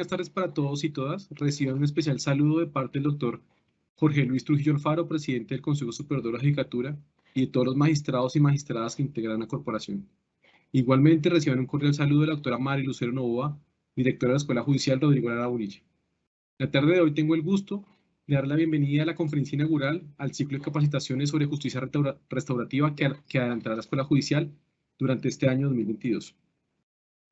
buenas tardes para todos y todas. Reciban un especial saludo de parte del doctor Jorge Luis Trujillo Alfaro, presidente del Consejo Superior de la Judicatura, y de todos los magistrados y magistradas que integran la corporación. Igualmente reciban un cordial saludo de la doctora Mari Lucero Novoa, directora de la Escuela Judicial Rodrigo Lara Burilla. La tarde de hoy tengo el gusto de dar la bienvenida a la conferencia inaugural al ciclo de capacitaciones sobre justicia restaurativa que adelantará la Escuela Judicial durante este año 2022.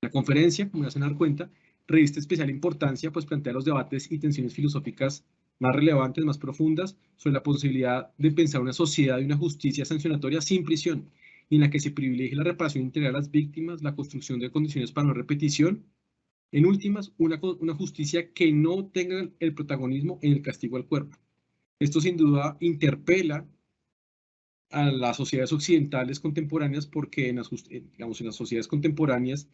La conferencia, como ya se van a dar cuenta, reviste especial importancia, pues plantea los debates y tensiones filosóficas más relevantes, más profundas, sobre la posibilidad de pensar una sociedad y una justicia sancionatoria sin prisión, y en la que se privilegie la reparación integral a las víctimas, la construcción de condiciones para no repetición, en últimas, una justicia que no tenga el protagonismo en el castigo al cuerpo. Esto sin duda interpela a las sociedades occidentales contemporáneas porque en las sociedades contemporáneas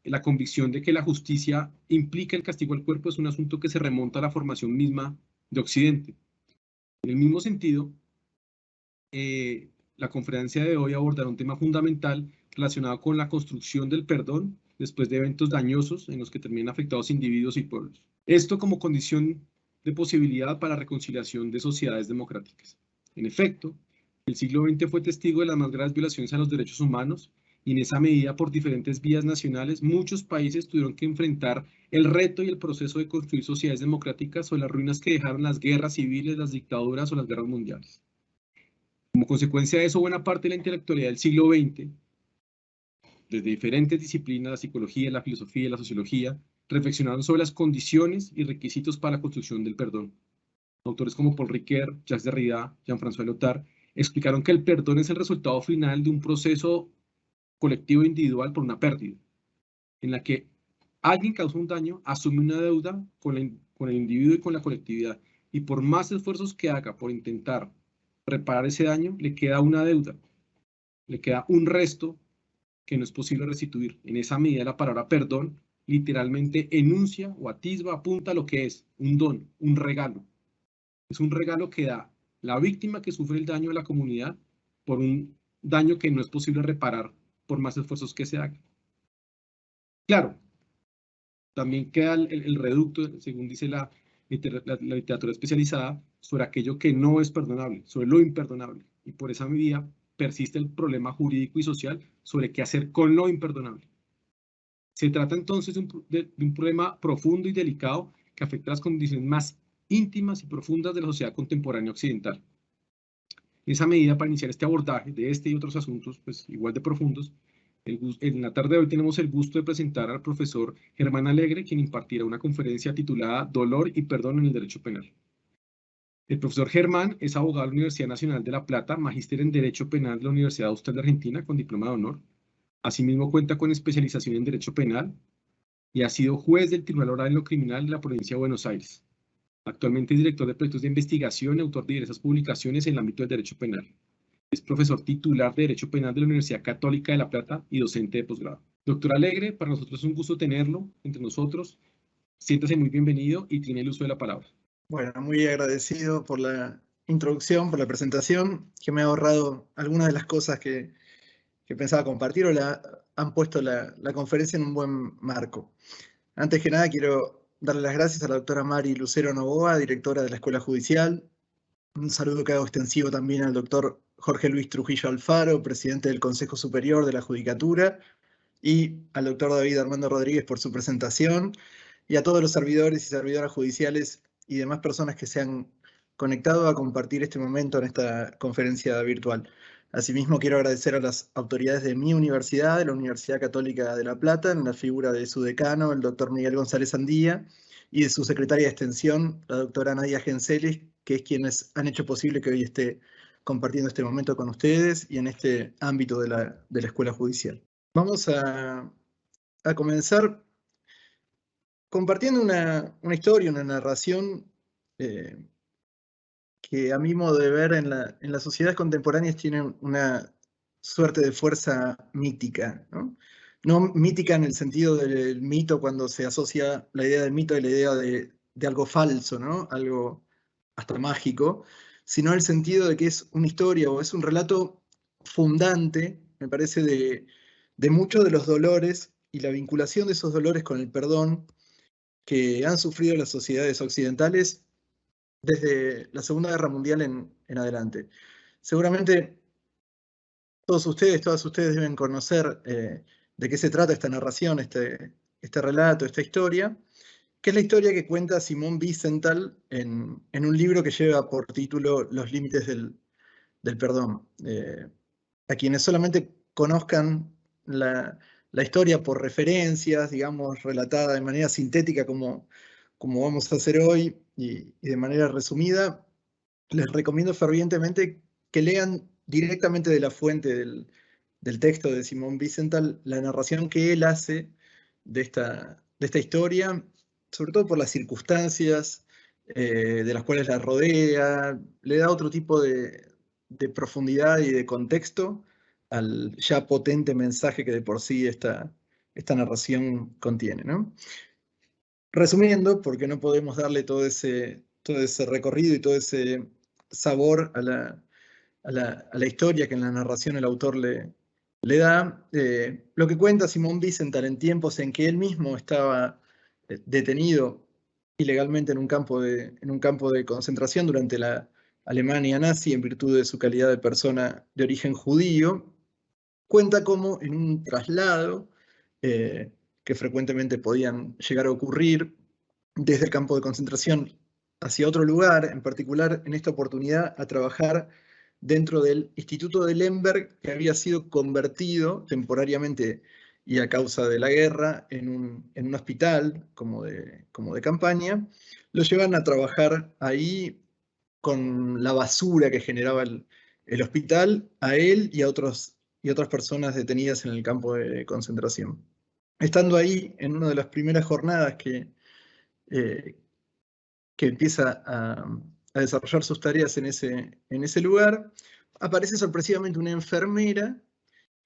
la convicción de que la justicia implica el castigo al cuerpo es un asunto que se remonta a la formación misma de Occidente. En el mismo sentido, la conferencia de hoy abordará un tema fundamental relacionado con la construcción del perdón después de eventos dañosos en los que terminan afectados individuos y pueblos. Esto como condición de posibilidad para la reconciliación de sociedades democráticas. En efecto, el siglo XX fue testigo de las más graves violaciones a los derechos humanos y en esa medida, por diferentes vías nacionales, muchos países tuvieron que enfrentar el reto y el proceso de construir sociedades democráticas sobre las ruinas que dejaron las guerras civiles, las dictaduras o las guerras mundiales. Como consecuencia de eso, buena parte de la intelectualidad del siglo XX, desde diferentes disciplinas, la psicología, la filosofía y la sociología, reflexionaron sobre las condiciones y requisitos para la construcción del perdón. Autores como Paul Ricoeur, Jacques Derrida, Jean-François Lyotard, explicaron que el perdón es el resultado final de un proceso colectivo e individual por una pérdida, en la que alguien causa un daño, asume una deuda con el individuo y con la colectividad, y por más esfuerzos que haga por intentar reparar ese daño, le queda una deuda, le queda un resto que no es posible restituir. En esa medida, la palabra perdón literalmente enuncia o atisba, apunta a lo que es un don, un regalo. Es un regalo que da la víctima que sufre el daño a la comunidad por un daño que no es posible reparar por más esfuerzos que se hagan. Claro, también queda el reducto, según dice la literatura especializada, sobre aquello que no es perdonable, sobre lo imperdonable. Y por esa medida persiste el problema jurídico y social sobre qué hacer con lo imperdonable. Se trata entonces de un problema profundo y delicado que afecta las condiciones más íntimas y profundas de la sociedad contemporánea occidental. En esa medida, para iniciar este abordaje de este y otros asuntos, pues igual de profundos, en la tarde de hoy tenemos el gusto de presentar al profesor Germán Alegre, quien impartirá una conferencia titulada Dolor y Perdón en el Derecho Penal. El profesor Germán es abogado de la Universidad Nacional de La Plata, magíster en Derecho Penal de la Universidad Austral de Argentina con diploma de honor. Asimismo cuenta con especialización en Derecho Penal y ha sido juez del Tribunal Oral en lo Criminal de la Provincia de Buenos Aires. Actualmente es director de proyectos de investigación y autor de diversas publicaciones en el ámbito del derecho penal. Es profesor titular de Derecho Penal de la Universidad Católica de La Plata y docente de posgrado. Doctor Alegre, para nosotros es un gusto tenerlo entre nosotros. Siéntase muy bienvenido y tiene el uso de la palabra. Bueno, muy agradecido por la introducción, por la presentación, que me ha ahorrado algunas de las cosas que pensaba compartir o han puesto la conferencia en un buen marco. Antes que nada, quiero darle las gracias a la doctora Mari Lucero Novoa, directora de la Escuela Judicial. Un saludo que hago extensivo también al doctor Jorge Luis Trujillo Alfaro, presidente del Consejo Superior de la Judicatura, y al doctor David Armando Rodríguez por su presentación, y a todos los servidores y servidoras judiciales y demás personas que se han conectado a compartir este momento en esta conferencia virtual. Asimismo, quiero agradecer a las autoridades de mi universidad, de la Universidad Católica de La Plata, en la figura de su decano, el doctor Miguel González Andía, y de su secretaria de extensión, la doctora Nadia Genselis, que es quienes han hecho posible que hoy esté compartiendo este momento con ustedes y en este ámbito de la Escuela Judicial. Vamos a comenzar compartiendo una historia, una narración que a mi modo de ver en las sociedades contemporáneas tiene una suerte de fuerza mítica, ¿no? No mítica en el sentido del mito, cuando se asocia la idea del mito y la idea de algo falso, ¿no? Algo hasta mágico, sino el sentido de que es una historia o es un relato fundante, me parece, de muchos de los dolores y la vinculación de esos dolores con el perdón, que han sufrido las sociedades occidentales desde la Segunda Guerra Mundial en adelante. Seguramente todas ustedes deben conocer de qué se trata esta narración, este relato, esta historia, que es la historia que cuenta Simón Wiesenthal en un libro que lleva por título Los límites del perdón. A quienes solamente conozcan la historia por referencias, digamos, relatada de manera sintética como vamos a hacer hoy y de manera resumida, les recomiendo fervientemente que lean directamente de la fuente del texto de Simón Wiesenthal la narración que él hace de esta historia, sobre todo por las circunstancias de las cuales la rodea, le da otro tipo de profundidad y de contexto al ya potente mensaje que de por sí esta narración contiene, ¿no? Resumiendo, porque no podemos darle todo ese recorrido y todo ese sabor a la historia que en la narración el autor le da, lo que cuenta Simón Wiesenthal en tiempos en que él mismo estaba detenido ilegalmente en un campo de concentración durante la Alemania nazi en virtud de su calidad de persona de origen judío, cuenta cómo en un traslado que frecuentemente podían llegar a ocurrir desde el campo de concentración hacia otro lugar, en particular en esta oportunidad a trabajar dentro del Instituto de Lemberg, que había sido convertido temporariamente y a causa de la guerra en un hospital como de campaña. Lo llevan a trabajar ahí con la basura que generaba el hospital, a él y a otras personas detenidas en el campo de concentración. Estando ahí, en una de las primeras jornadas que empieza a desarrollar sus tareas en ese lugar, aparece sorpresivamente una enfermera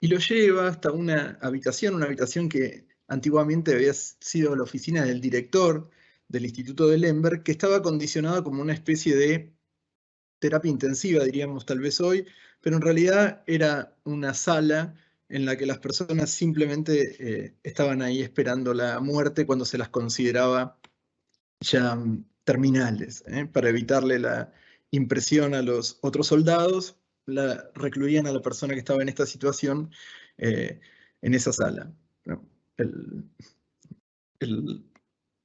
y lo lleva hasta una habitación que antiguamente había sido la oficina del director del Instituto de Lemberg, que estaba acondicionada como una especie de terapia intensiva, diríamos tal vez hoy, pero en realidad era una sala en la que las personas simplemente estaban ahí esperando la muerte cuando se las consideraba ya terminales, para evitarle la impresión a los otros soldados, la recluían a la persona que estaba en esta situación en esa sala, ¿no? El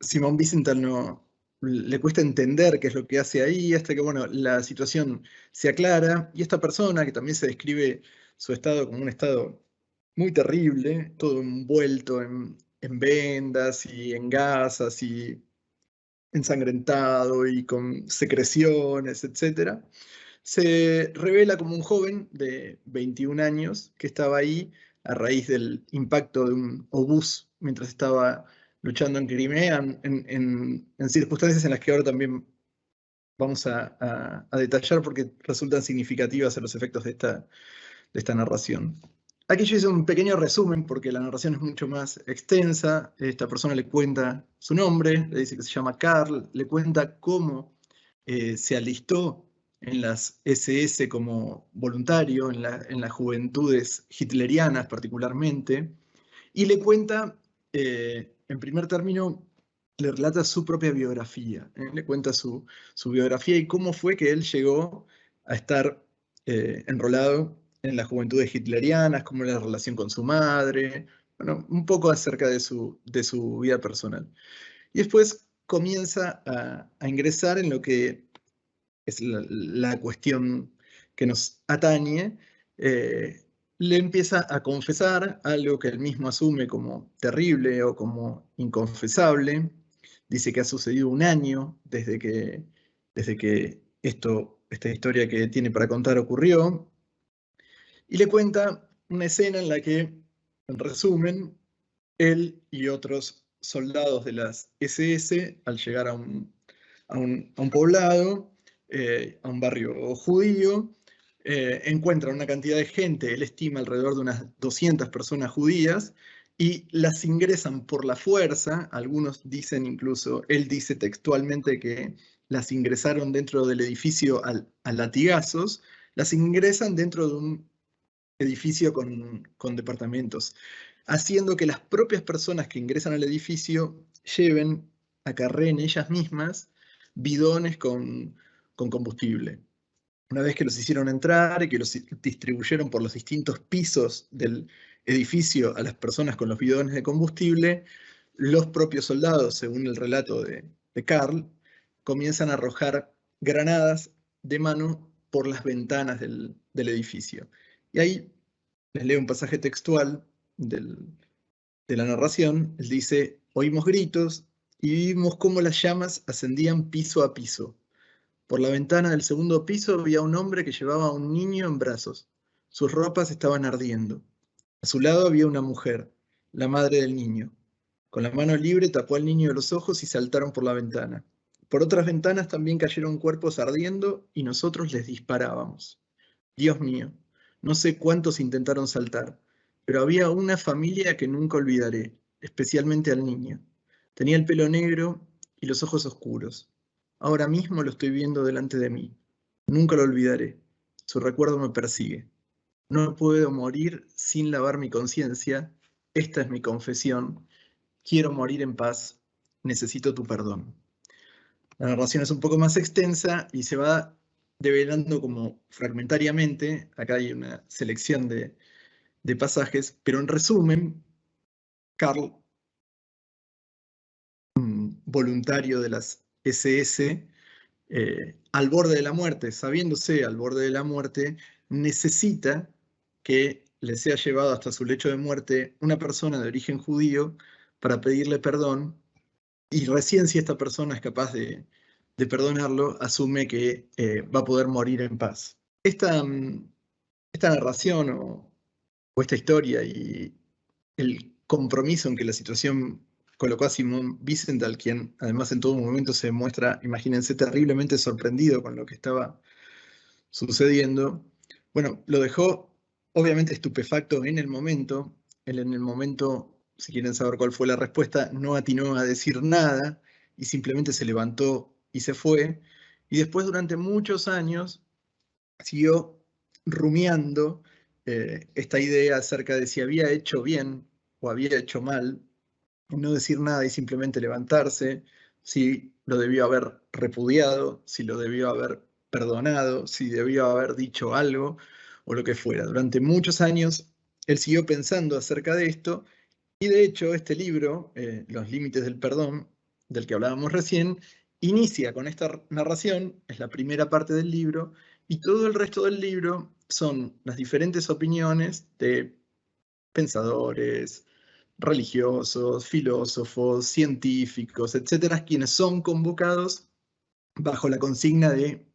Simón Wiesenthal le cuesta entender qué es lo que hace ahí, hasta que bueno, la situación se aclara, y esta persona, que también se describe su estado como un estado muy terrible, todo envuelto en vendas y en gasas y ensangrentado y con secreciones, etc., se revela como un joven de 21 años que estaba ahí a raíz del impacto de un obús mientras estaba luchando en Crimea, en circunstancias en las que ahora también vamos a detallar porque resultan significativas a los efectos de esta narración. Aquí yo hice un pequeño resumen porque la narración es mucho más extensa. Esta persona le cuenta su nombre, le dice que se llama Karl, le cuenta cómo se alistó en las SS como voluntario, en las juventudes hitlerianas particularmente, y le cuenta, en primer término, le relata su propia biografía, le cuenta su biografía y cómo fue que él llegó a estar enrolado en las juventudes hitlerianas, cómo era la relación con su madre, bueno, un poco acerca de su vida personal. Y después comienza a ingresar en lo que es la cuestión que nos atañe, le empieza a confesar algo que él mismo asume como terrible o como inconfesable. Dice que ha sucedido un año desde que esta historia que tiene para contar ocurrió, y le cuenta una escena en la que, en resumen, él y otros soldados de las SS, al llegar a un poblado, a un barrio judío, encuentran una cantidad de gente, él estima alrededor de unas 200 personas judías, y las ingresan por la fuerza. Algunos dicen incluso, él dice textualmente que las ingresaron dentro del edificio a latigazos, las ingresan dentro de un edificio con departamentos, haciendo que las propias personas que ingresan al edificio lleven acarreen ellas mismas bidones con combustible. Una vez que los hicieron entrar y que los distribuyeron por los distintos pisos del edificio a las personas con los bidones de combustible, los propios soldados, según el relato de Karl, comienzan a arrojar granadas de mano por las ventanas del edificio. Y ahí les leo un pasaje textual de la narración. Él dice: oímos gritos y vimos cómo las llamas ascendían piso a piso. Por la ventana del segundo piso había un hombre que llevaba a un niño en brazos. Sus ropas estaban ardiendo. A su lado había una mujer, la madre del niño. Con la mano libre tapó al niño de los ojos y saltaron por la ventana. Por otras ventanas también cayeron cuerpos ardiendo y nosotros les disparábamos. Dios mío, no sé cuántos intentaron saltar, pero había una familia que nunca olvidaré, especialmente al niño. Tenía el pelo negro y los ojos oscuros. Ahora mismo lo estoy viendo delante de mí. Nunca lo olvidaré. Su recuerdo me persigue. No puedo morir sin lavar mi conciencia. Esta es mi confesión. Quiero morir en paz. Necesito tu perdón. La narración es un poco más extensa y se va develando como fragmentariamente. Acá hay una selección de pasajes, pero en resumen, Karl, voluntario de las SS, al borde de la muerte, sabiéndose al borde de la muerte, necesita que le sea llevado hasta su lecho de muerte una persona de origen judío para pedirle perdón, y recién si esta persona es capaz de perdonarlo, asume que va a poder morir en paz. Esta narración o esta historia y el compromiso en que la situación colocó a Simón Wiesenthal, quien además en todo momento se muestra, imagínense, terriblemente sorprendido con lo que estaba sucediendo, bueno, lo dejó obviamente estupefacto en el momento. Él en el momento, si quieren saber cuál fue la respuesta, no atinó a decir nada y simplemente se levantó y se fue. Y después, durante muchos años, siguió rumiando esta idea acerca de si había hecho bien o había hecho mal, no decir nada y simplemente levantarse, si lo debió haber repudiado, si lo debió haber perdonado, si debió haber dicho algo o lo que fuera. Durante muchos años él siguió pensando acerca de esto y de hecho este libro, Los límites del perdón, del que hablábamos recién, inicia con esta narración, es la primera parte del libro, y todo el resto del libro son las diferentes opiniones de pensadores, religiosos, filósofos, científicos, etcétera, quienes son convocados bajo la consigna de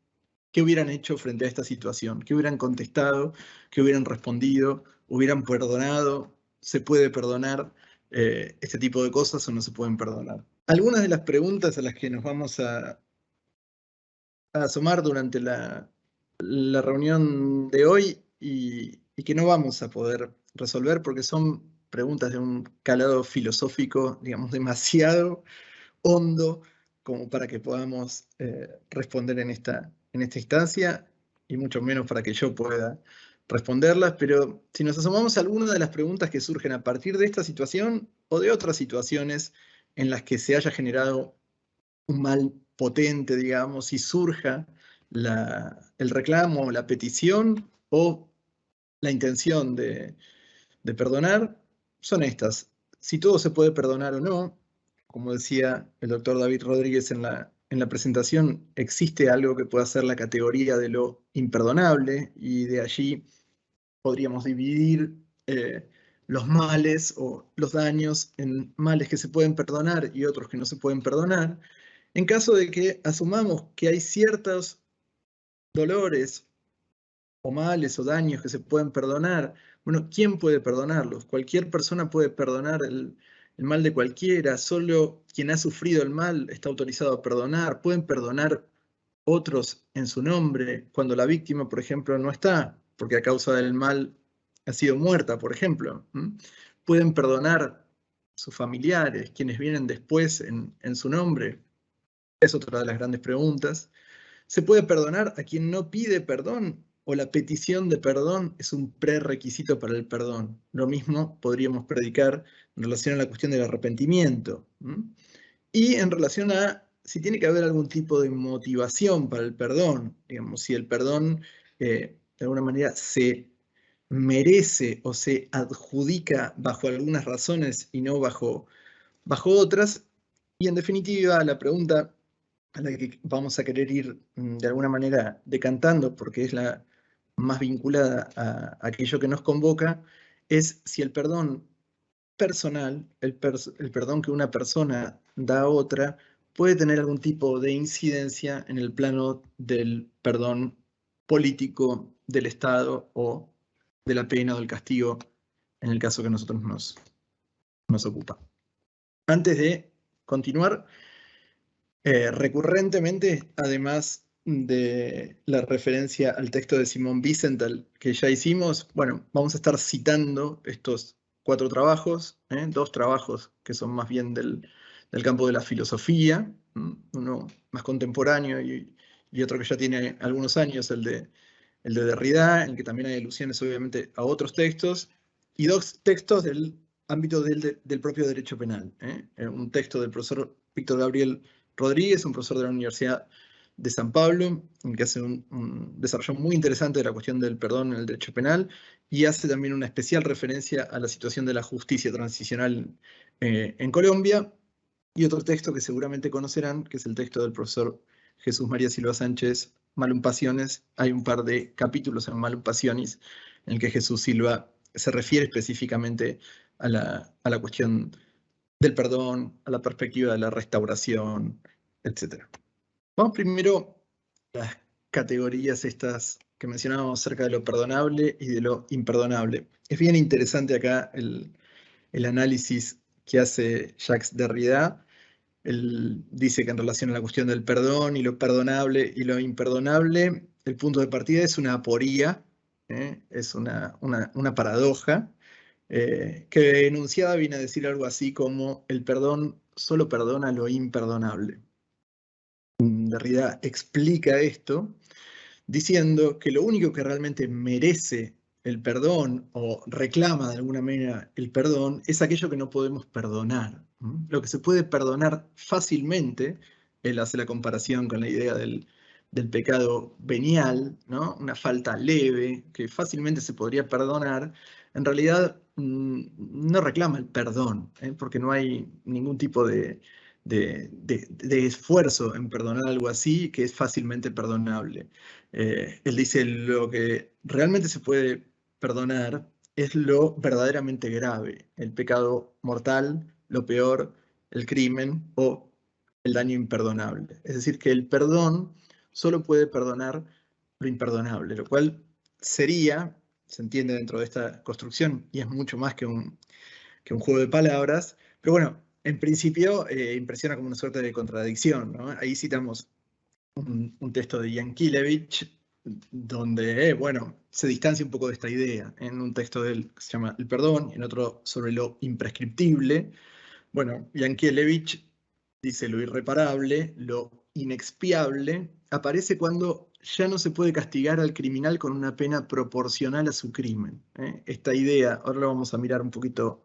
qué hubieran hecho frente a esta situación, qué hubieran contestado, qué hubieran respondido, hubieran perdonado, se puede perdonar este tipo de cosas o no se pueden perdonar. Algunas de las preguntas a las que nos vamos a asomar durante la reunión de hoy y que no vamos a poder resolver porque son preguntas de un calado filosófico, digamos, demasiado hondo como para que podamos responder en esta instancia y mucho menos para que yo pueda responderlas, pero si nos asomamos a algunas de las preguntas que surgen a partir de esta situación o de otras situaciones en las que se haya generado un mal potente, digamos, y surja el reclamo, la petición o la intención de perdonar, son estas. Si todo se puede perdonar o no, como decía el doctor David Rodríguez en la presentación, existe algo que pueda ser la categoría de lo imperdonable y de allí podríamos dividir los males o los daños en males que se pueden perdonar y otros que no se pueden perdonar. En caso de que asumamos que hay ciertos dolores o males o daños que se pueden perdonar, bueno, ¿quién puede perdonarlos? Cualquier persona puede perdonar el mal de cualquiera, solo quien ha sufrido el mal está autorizado a perdonar, pueden perdonar otros en su nombre cuando la víctima, por ejemplo, no está, porque a causa del mal ha sido muerta, por ejemplo. Pueden perdonar sus familiares, quienes vienen después en su nombre. Es otra de las grandes preguntas. ¿Se puede perdonar a quien no pide perdón o la petición de perdón es un prerequisito para el perdón? Lo mismo podríamos predicar en relación a la cuestión del arrepentimiento. y en relación a si tiene que haber algún tipo de motivación para el perdón, digamos, si el perdón de alguna manera se merece o se adjudica bajo algunas razones y no bajo otras. Y en definitiva, la pregunta a la que vamos a querer ir de alguna manera decantando, porque es la más vinculada a aquello que nos convoca, es si el perdón personal, el perdón que una persona da a otra, puede tener algún tipo de incidencia en el plano del perdón político del Estado o de la pena o del castigo, en el caso que a nosotros nos ocupa. Antes de continuar, recurrentemente, además de la referencia al texto de Simón Wiesenthal que ya hicimos, bueno, vamos a estar citando estos 4 trabajos, 2 trabajos que son más bien del campo de la filosofía, uno más contemporáneo y otro que ya tiene algunos años, el de Derrida, en el que también hay alusiones obviamente a otros textos, y 2 textos del ámbito del propio derecho penal. Un texto del profesor Víctor Gabriel Rodríguez, un profesor de la Universidad de San Pablo, que hace un desarrollo muy interesante de la cuestión del perdón en el derecho penal, y hace también una especial referencia a la situación de la justicia transicional en Colombia, y otro texto que seguramente conocerán, que es el texto del profesor Jesús María Silva Sánchez, Malum Passiones. Hay un par de capítulos en Malum Passiones en el que Jesús Silva se refiere específicamente a la cuestión del perdón, a la perspectiva de la restauración, etc. Vamos primero a las categorías estas que mencionábamos acerca de lo perdonable y de lo imperdonable. Es bien interesante acá el análisis que hace Jacques Derrida. Él dice que en relación a la cuestión del perdón y lo perdonable y lo imperdonable, el punto de partida es una aporía, es una paradoja, que enunciada viene a decir algo así como el perdón solo perdona lo imperdonable. Derrida explica esto diciendo que lo único que realmente merece el perdón o reclama de alguna manera el perdón es aquello que no podemos perdonar. Lo que se puede perdonar fácilmente, él hace la comparación con la idea del pecado venial, ¿no? Una falta leve que fácilmente se podría perdonar, en realidad no reclama el perdón, porque no hay ningún tipo de esfuerzo en perdonar algo así que es fácilmente perdonable. Él dice, lo que realmente se puede perdonar es lo verdaderamente grave, el pecado mortal, lo peor, el crimen o el daño imperdonable. Es decir, que el perdón solo puede perdonar lo imperdonable, lo cual sería, se entiende dentro de esta construcción, y es mucho más que un juego de palabras, pero bueno, en principio impresiona como una suerte de contradicción, ¿no? Ahí citamos un texto de Yankelevich, donde, bueno, se distancia un poco de esta idea, en un texto de él que se llama El perdón, y en otro sobre lo imprescriptible. Bueno, Yankelevich dice lo irreparable, lo inexpiable, aparece cuando ya no se puede castigar al criminal con una pena proporcional a su crimen. Esta idea, ahora lo vamos a mirar un poquito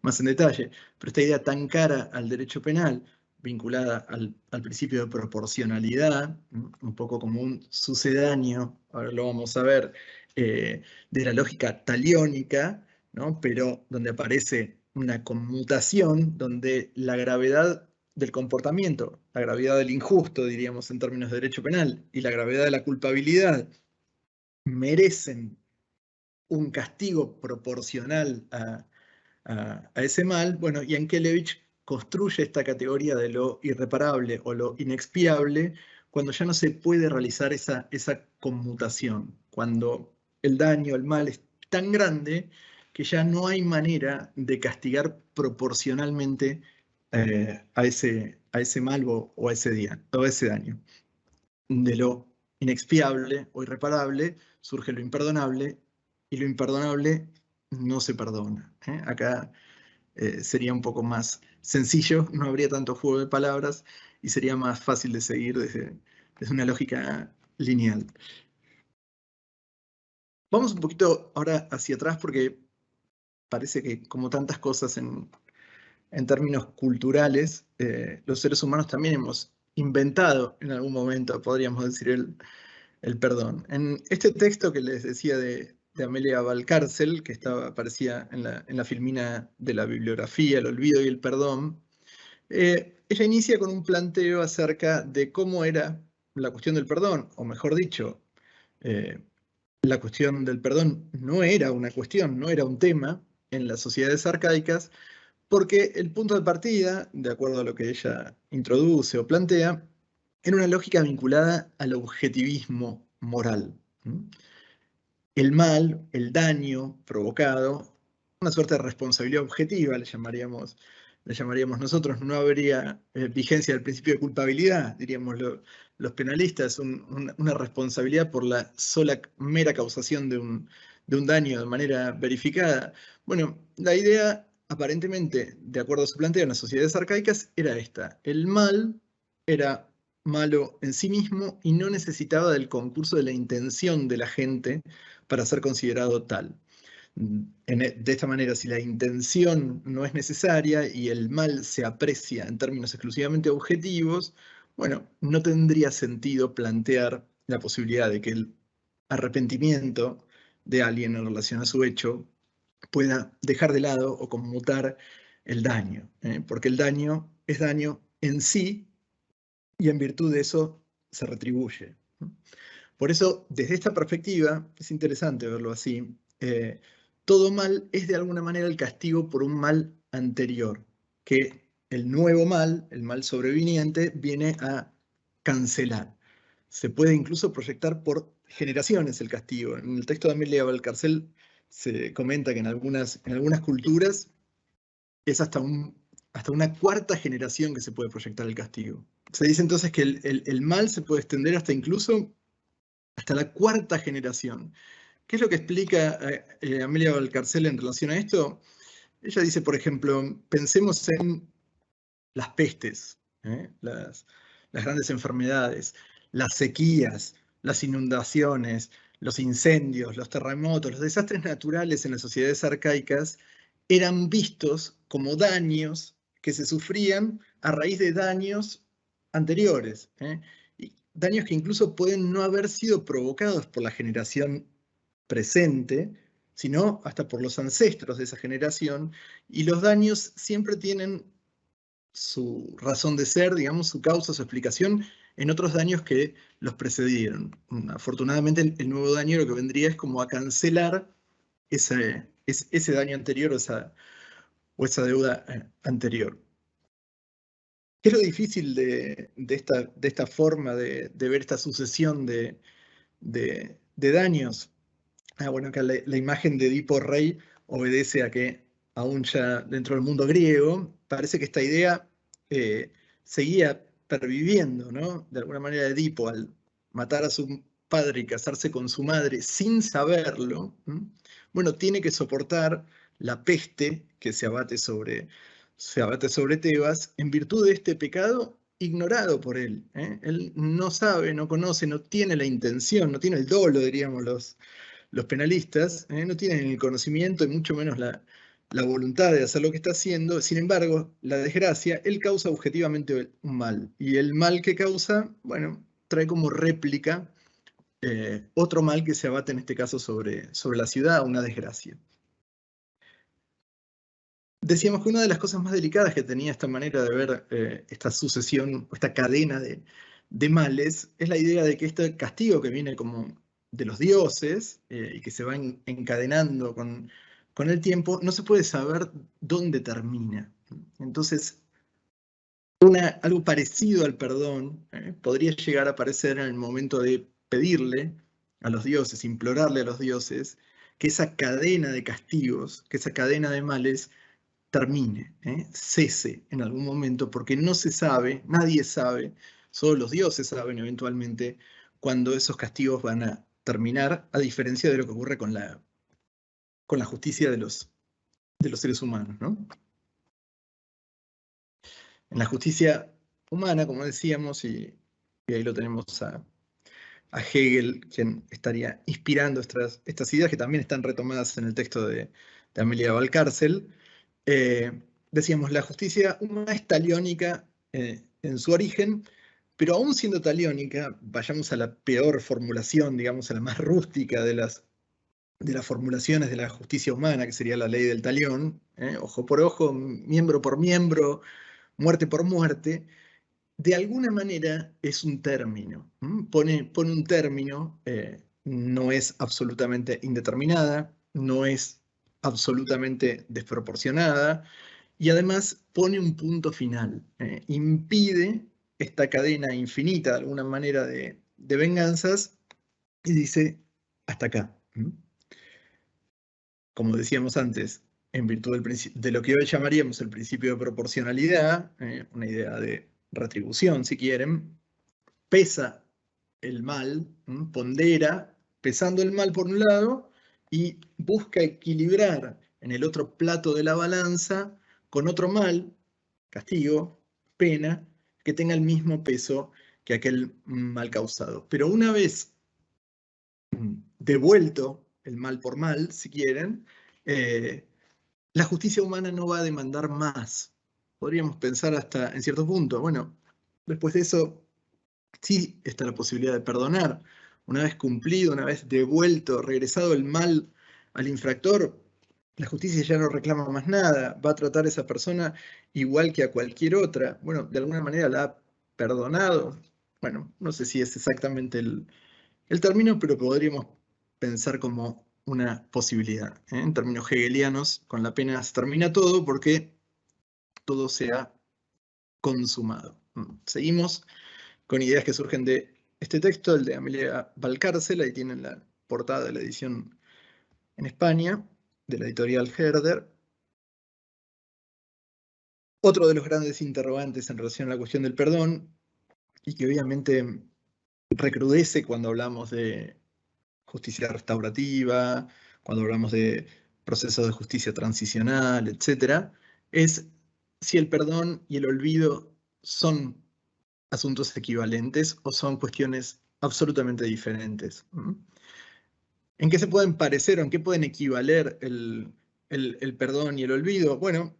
más en detalle, pero esta idea tan cara al derecho penal, vinculada al principio de proporcionalidad, un poco como un sucedáneo, ahora lo vamos a ver, de la lógica taliónica, ¿no? Pero donde aparece una conmutación, donde la gravedad del comportamiento, la gravedad del injusto, diríamos en términos de derecho penal, y la gravedad de la culpabilidad merecen un castigo proporcional a ese mal. Bueno, Yankelevich construye esta categoría de lo irreparable o lo inexpiable cuando ya no se puede realizar esa conmutación, cuando el daño, el mal es tan grande que ya no hay manera de castigar proporcionalmente a ese mal o a ese daño. De lo inexpiable o irreparable surge lo imperdonable, y lo imperdonable no se perdona. Acá sería un poco más sencillo, no habría tanto juego de palabras y sería más fácil de seguir desde una lógica lineal. Vamos un poquito ahora hacia atrás porque parece que como tantas cosas en en términos culturales, los seres humanos también hemos inventado en algún momento, podríamos decir, el perdón. En este texto que les decía de Amelia Valcárcel, que aparecía en la filmina de la bibliografía, El olvido y el perdón, ella inicia con un planteo acerca de cómo era la cuestión del perdón, o mejor dicho, la cuestión del perdón no era una cuestión, no era un tema en las sociedades arcaicas, porque el punto de partida, de acuerdo a lo que ella introduce o plantea, era una lógica vinculada al objetivismo moral. El mal, el daño provocado, una suerte de responsabilidad objetiva, le llamaríamos nosotros, no habría vigencia del principio de culpabilidad, diríamos los penalistas, una responsabilidad por la sola mera causación de un daño de manera verificada. Bueno, la idea, aparentemente, de acuerdo a su planteo en las sociedades arcaicas, era esta. El mal era malo en sí mismo y no necesitaba del concurso de la intención de la gente para ser considerado tal. De esta manera, si la intención no es necesaria y el mal se aprecia en términos exclusivamente objetivos, bueno, no tendría sentido plantear la posibilidad de que el arrepentimiento de alguien en relación a su hecho pueda dejar de lado o conmutar el daño, porque el daño es daño en sí y en virtud de eso se retribuye. Por eso, desde esta perspectiva, es interesante verlo así, todo mal es de alguna manera el castigo por un mal anterior, que el nuevo mal, el mal sobreviniente, viene a cancelar. Se puede incluso proyectar por generaciones el castigo. En el texto de Amelia Valcárcel se comenta que en algunas culturas es hasta una cuarta generación que se puede proyectar el castigo. Se dice entonces que el mal se puede extender hasta la cuarta generación. ¿Qué es lo que explica Amelia Valcárcel en relación a esto? Ella dice, por ejemplo, pensemos en las pestes, las grandes enfermedades, las sequías, las inundaciones, los incendios, los terremotos, los desastres naturales en las sociedades arcaicas eran vistos como daños que se sufrían a raíz de daños anteriores. Y daños que incluso pueden no haber sido provocados por la generación presente, sino hasta por los ancestros de esa generación, y los daños siempre tienen su razón de ser, digamos, su causa, su explicación en otros daños que los precedieron. Afortunadamente, el nuevo daño lo que vendría es como a cancelar ese daño anterior o esa deuda anterior. ¿Qué es lo difícil de esta forma de ver esta sucesión de daños? Bueno, acá la imagen de Edipo Rey obedece a que, aún ya dentro del mundo griego, parece que esta idea seguía perviviendo, ¿no? De alguna manera, Edipo, al matar a su padre y casarse con su madre sin saberlo, bueno, tiene que soportar la peste que se abate sobre Tebas en virtud de este pecado ignorado por él. Él no sabe, no conoce, no tiene la intención, no tiene el dolo, diríamos los penalistas, no tienen el conocimiento y mucho menos la voluntad de hacer lo que está haciendo. Sin embargo, la desgracia, él causa objetivamente un mal. Y el mal que causa, bueno, trae como réplica otro mal que se abate en este caso sobre la ciudad, una desgracia. Decíamos que una de las cosas más delicadas que tenía esta manera de ver esta sucesión, esta cadena de males, es la idea de que este castigo que viene como de los dioses y que se va encadenando con el tiempo, no se puede saber dónde termina. Entonces, algo parecido al perdón podría llegar a aparecer en el momento de pedirle a los dioses, implorarle a los dioses, que esa cadena de castigos, que esa cadena de males, termine, cese en algún momento, porque no se sabe, nadie sabe, solo los dioses saben eventualmente cuándo esos castigos van a terminar, a diferencia de lo que ocurre con la justicia de los seres humanos, ¿no? En la justicia humana, como decíamos, y ahí lo tenemos a Hegel, quien estaría inspirando estas ideas que también están retomadas en el texto de Amelia Valcárcel, decíamos, la justicia humana es taliónica en su origen, pero aún siendo taliónica, vayamos a la peor formulación, digamos, a la más rústica de las formulaciones de la justicia humana, que sería la ley del talión, ojo por ojo, miembro por miembro, muerte por muerte, de alguna manera es un término. Pone un término, no es absolutamente indeterminada, no es absolutamente desproporcionada, y además pone un punto final, impide esta cadena infinita de alguna manera de venganzas y dice hasta acá. Como decíamos antes, en virtud de lo que hoy llamaríamos el principio de proporcionalidad, una idea de retribución si quieren, pesa el mal, pondera, pesando el mal por un lado y busca equilibrar en el otro plato de la balanza con otro mal, castigo, pena, que tenga el mismo peso que aquel mal causado. Pero una vez devuelto el mal por mal, si quieren, la justicia humana no va a demandar más. Podríamos pensar hasta en cierto punto, bueno, después de eso sí está la posibilidad de perdonar. Una vez cumplido, una vez devuelto, regresado el mal al infractor, la justicia ya no reclama más nada, va a tratar a esa persona igual que a cualquier otra. Bueno, de alguna manera la ha perdonado. Bueno, no sé si es exactamente el término, pero podríamos pensar como una posibilidad. En términos hegelianos, con la pena se termina todo porque todo se ha consumado. Seguimos con ideas que surgen de este texto, el de Amelia Valcárcel, ahí tienen la portada de la edición en España, de la editorial Herder. Otro de los grandes interrogantes en relación a la cuestión del perdón, y que obviamente recrudece cuando hablamos de justicia restaurativa, cuando hablamos de procesos de justicia transicional, etc., es si el perdón y el olvido son asuntos equivalentes o son cuestiones absolutamente diferentes. ¿En qué se pueden parecer o en qué pueden equivaler el perdón y el olvido? Bueno,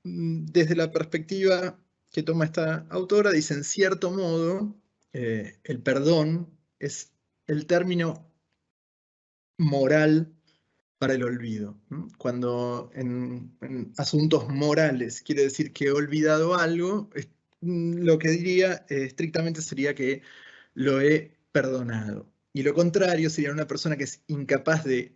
desde la perspectiva que toma esta autora, dice, en cierto modo, el perdón es el término moral para el olvido. Cuando en asuntos morales quiere decir que he olvidado algo, lo que diría estrictamente sería que lo he perdonado. Y lo contrario sería una persona que es incapaz de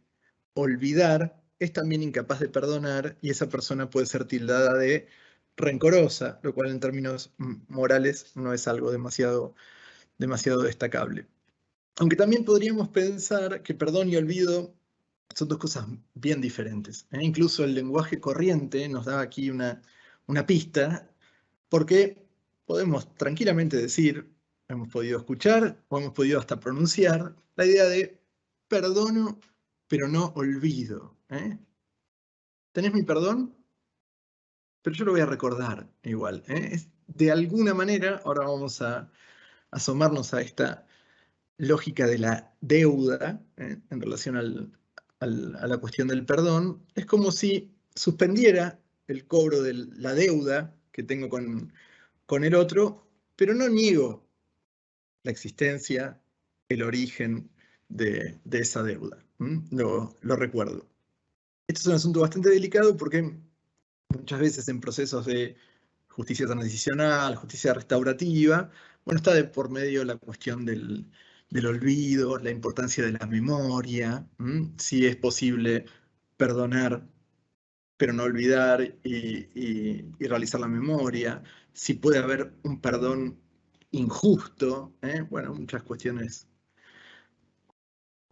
olvidar, es también incapaz de perdonar, y esa persona puede ser tildada de rencorosa, lo cual en términos morales no es algo demasiado destacable. Aunque también podríamos pensar que perdón y olvido son dos cosas bien diferentes. Incluso el lenguaje corriente nos da aquí una pista, porque podemos tranquilamente decir, hemos podido escuchar o hemos podido hasta pronunciar la idea de perdono, pero no olvido. ¿Tenés mi perdón? Pero yo lo voy a recordar igual. De alguna manera, ahora vamos a asomarnos a esta lógica de la deuda en relación a la cuestión del perdón, es como si suspendiera el cobro de la deuda que tengo con el otro, pero no niego la existencia, el origen de esa deuda. Lo recuerdo. Este es un asunto bastante delicado porque muchas veces en procesos de justicia transicional, justicia restaurativa, bueno, está de por medio la cuestión del olvido, la importancia de la memoria, si es posible perdonar pero no olvidar y realizar la memoria, si puede haber un perdón injusto, bueno, muchas cuestiones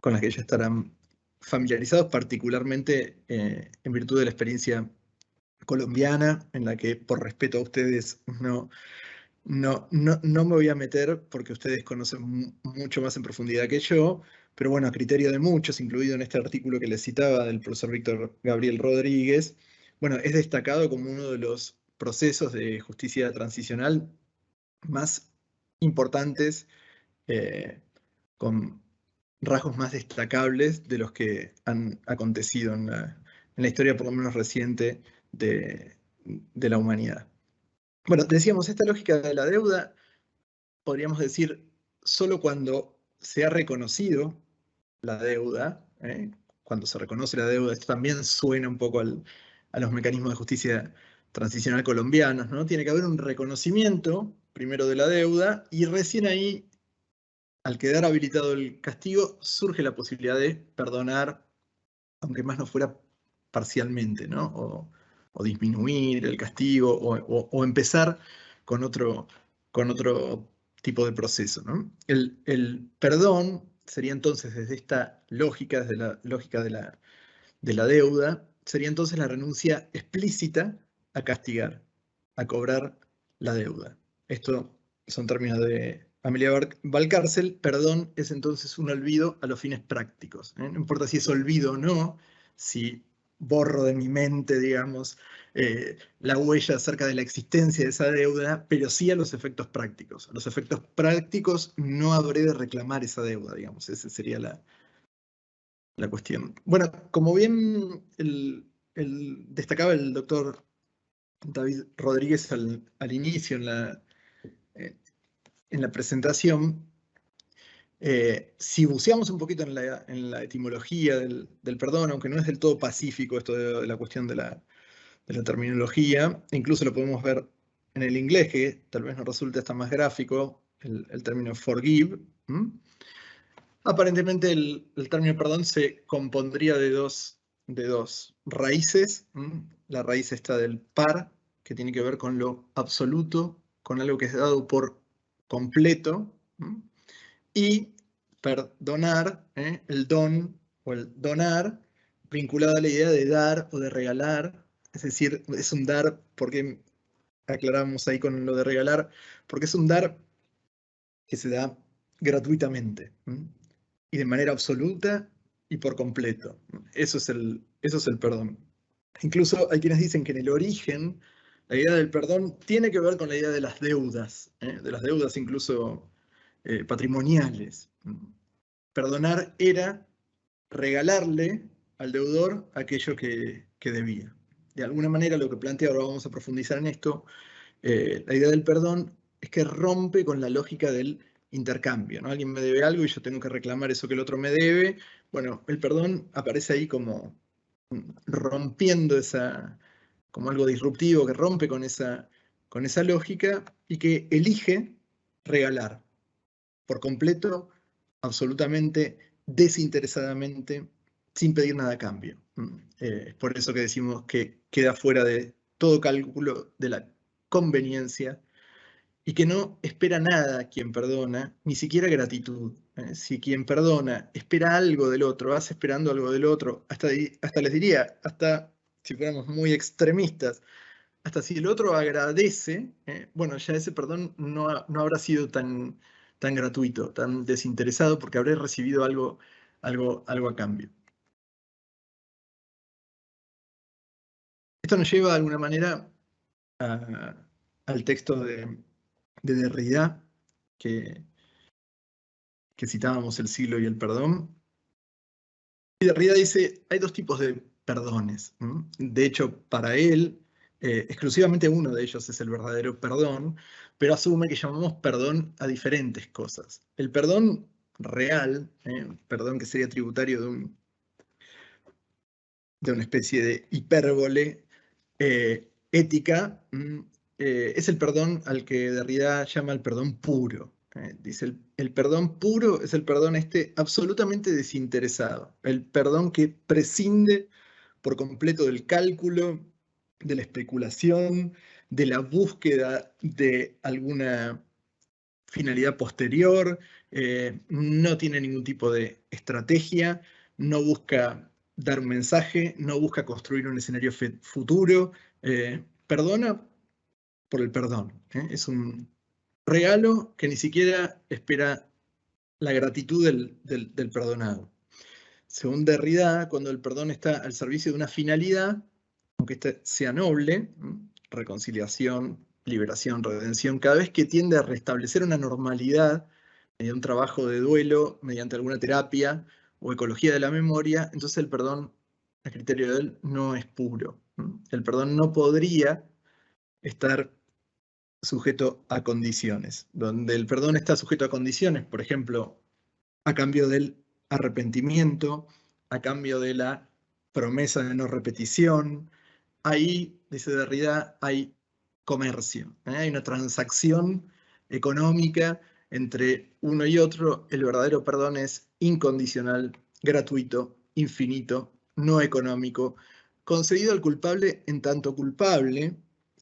con las que ya estarán familiarizados, particularmente en virtud de la experiencia colombiana, en la que por respeto a ustedes no me voy a meter porque ustedes conocen mucho más en profundidad que yo, pero bueno, a criterio de muchos, incluido en este artículo que les citaba del profesor Víctor Gabriel Rodríguez, bueno, es destacado como uno de los procesos de justicia transicional más importantes, con rasgos más destacables de los que han acontecido en la historia por lo menos reciente de de la humanidad. Bueno, decíamos, esta lógica de la deuda, podríamos decir, solo cuando se ha reconocido la deuda, cuando se reconoce la deuda, esto también suena un poco a los mecanismos de justicia transicional colombianos, ¿no? Tiene que haber un reconocimiento primero de la deuda y recién ahí, al quedar habilitado el castigo, surge la posibilidad de perdonar, aunque más no fuera parcialmente, ¿no? O disminuir el castigo o empezar con otro tipo de proceso, ¿no? El perdón sería entonces, desde esta lógica, desde la lógica de la deuda, sería entonces la renuncia explícita a castigar, a cobrar la deuda. Esto son términos de Amelia Valcárcel. Perdón es entonces un olvido a los fines prácticos. No importa si es olvido o no, si borro de mi mente, digamos, la huella acerca de la existencia de esa deuda, pero sí a los efectos prácticos. A los efectos prácticos no habré de reclamar esa deuda, digamos. Esa sería la cuestión. Bueno, como bien destacaba el doctor David Rodríguez al inicio en la presentación, si buceamos un poquito en la etimología del perdón, aunque no es del todo pacífico esto de la cuestión de la terminología, incluso lo podemos ver en el inglés, que tal vez nos resulte hasta más gráfico, el término forgive. Aparentemente el término perdón se compondría de dos raíces. La raíz está del par, que tiene que ver con lo absoluto, con algo que es dado por completo, y perdonar, el don o el donar, vinculado a la idea de dar o de regalar. Es decir, es un dar, porque aclaramos ahí con lo de regalar, porque es un dar que se da gratuitamente y de manera absoluta y por completo. Eso es el perdón. Incluso hay quienes dicen que en el origen la idea del perdón tiene que ver con la idea de las deudas incluso patrimoniales. Perdonar era regalarle al deudor aquello que debía. De alguna manera, lo que plantea, ahora vamos a profundizar en esto, la idea del perdón es que rompe con la lógica del intercambio, ¿no? Alguien me debe algo y yo tengo que reclamar eso que el otro me debe. Bueno, el perdón aparece ahí como rompiendo como algo disruptivo que rompe con esa lógica y que elige regalar por completo, absolutamente, desinteresadamente, sin pedir nada a cambio. Es por eso que decimos que queda fuera de todo cálculo de la conveniencia y que no espera nada quien perdona, ni siquiera gratitud. Si quien perdona espera algo del otro, hace esperando algo del otro, hasta les diría, hasta si fuéramos muy extremistas, hasta si el otro agradece, bueno, ya ese perdón no habrá sido tan gratuito, tan desinteresado, porque habré recibido algo a cambio. Esto nos lleva de alguna manera al texto de Derrida, que citábamos, El siglo y el perdón. Y Derrida dice, hay dos tipos de perdones. De hecho, para él, exclusivamente uno de ellos es el verdadero perdón, pero asume que llamamos perdón a diferentes cosas. El perdón real, perdón que sería tributario de una especie de hipérbole ética, es el perdón al que Derrida llama el perdón puro. Dice, el perdón puro es el perdón absolutamente desinteresado, el perdón que prescinde por completo del cálculo, de la especulación, de la búsqueda de alguna finalidad posterior, no tiene ningún tipo de estrategia, no busca dar un mensaje, no busca construir un escenario futuro, perdona por el perdón. Es un regalo que ni siquiera espera la gratitud del perdonado. Según Derrida, cuando el perdón está al servicio de una finalidad, aunque ésta sea noble, reconciliación, liberación, redención, cada vez que tiende a restablecer una normalidad mediante un trabajo de duelo, mediante alguna terapia o ecología de la memoria, entonces el perdón, a criterio de él, no es puro. El perdón no podría estar sujeto a condiciones, donde el perdón está sujeto a condiciones, por ejemplo, a cambio del arrepentimiento, a cambio de la promesa de no repetición. Ahí, dice Derrida, hay comercio, hay una transacción económica entre uno y otro. El verdadero perdón es incondicional, gratuito, infinito, no económico, concedido al culpable en tanto culpable,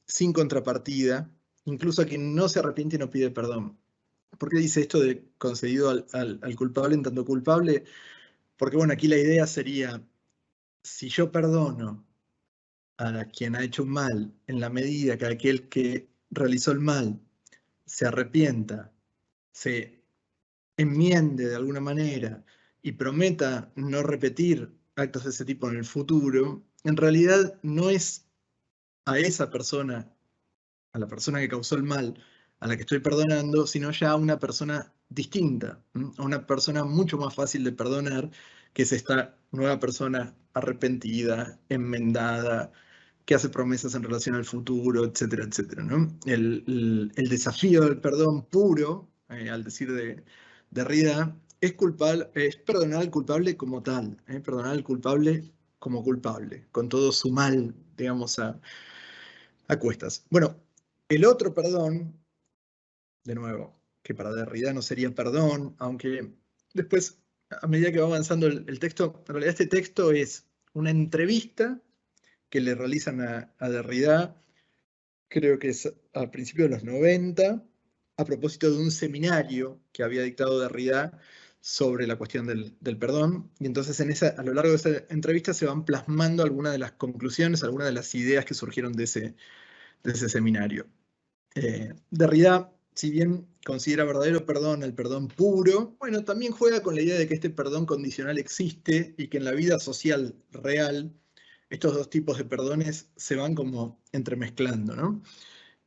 sin contrapartida, incluso a quien no se arrepiente y no pide perdón. ¿Por qué dice esto de concedido al culpable en tanto culpable? Porque bueno, aquí la idea sería, si yo perdono a quien ha hecho un mal en la medida que aquel que realizó el mal se arrepienta, se enmiende de alguna manera y prometa no repetir actos de ese tipo en el futuro, en realidad no es a esa persona, a la persona que causó el mal, a la que estoy perdonando, sino ya a una persona distinta, a una persona mucho más fácil de perdonar, que es esta nueva persona arrepentida, enmendada, que hace promesas en relación al futuro, etcétera, etcétera, ¿no? El desafío del perdón puro, al decir de Derrida, es perdonar al culpable como tal, perdonar al culpable como culpable, con todo su mal, digamos, a cuestas. Bueno, el otro perdón, de nuevo, que para Derrida no sería perdón, aunque después, a medida que va avanzando el texto, en realidad este texto es una entrevista que le realizan a Derrida, creo que es a principios de los 90, a propósito de un seminario que había dictado Derrida sobre la cuestión del perdón. Y entonces a lo largo de esa entrevista se van plasmando algunas de las conclusiones, algunas de las ideas que surgieron de ese seminario. Derrida, si bien considera verdadero perdón el perdón puro, bueno, también juega con la idea de que este perdón condicional existe y que en la vida social real estos dos tipos de perdones se van como entremezclando, ¿no?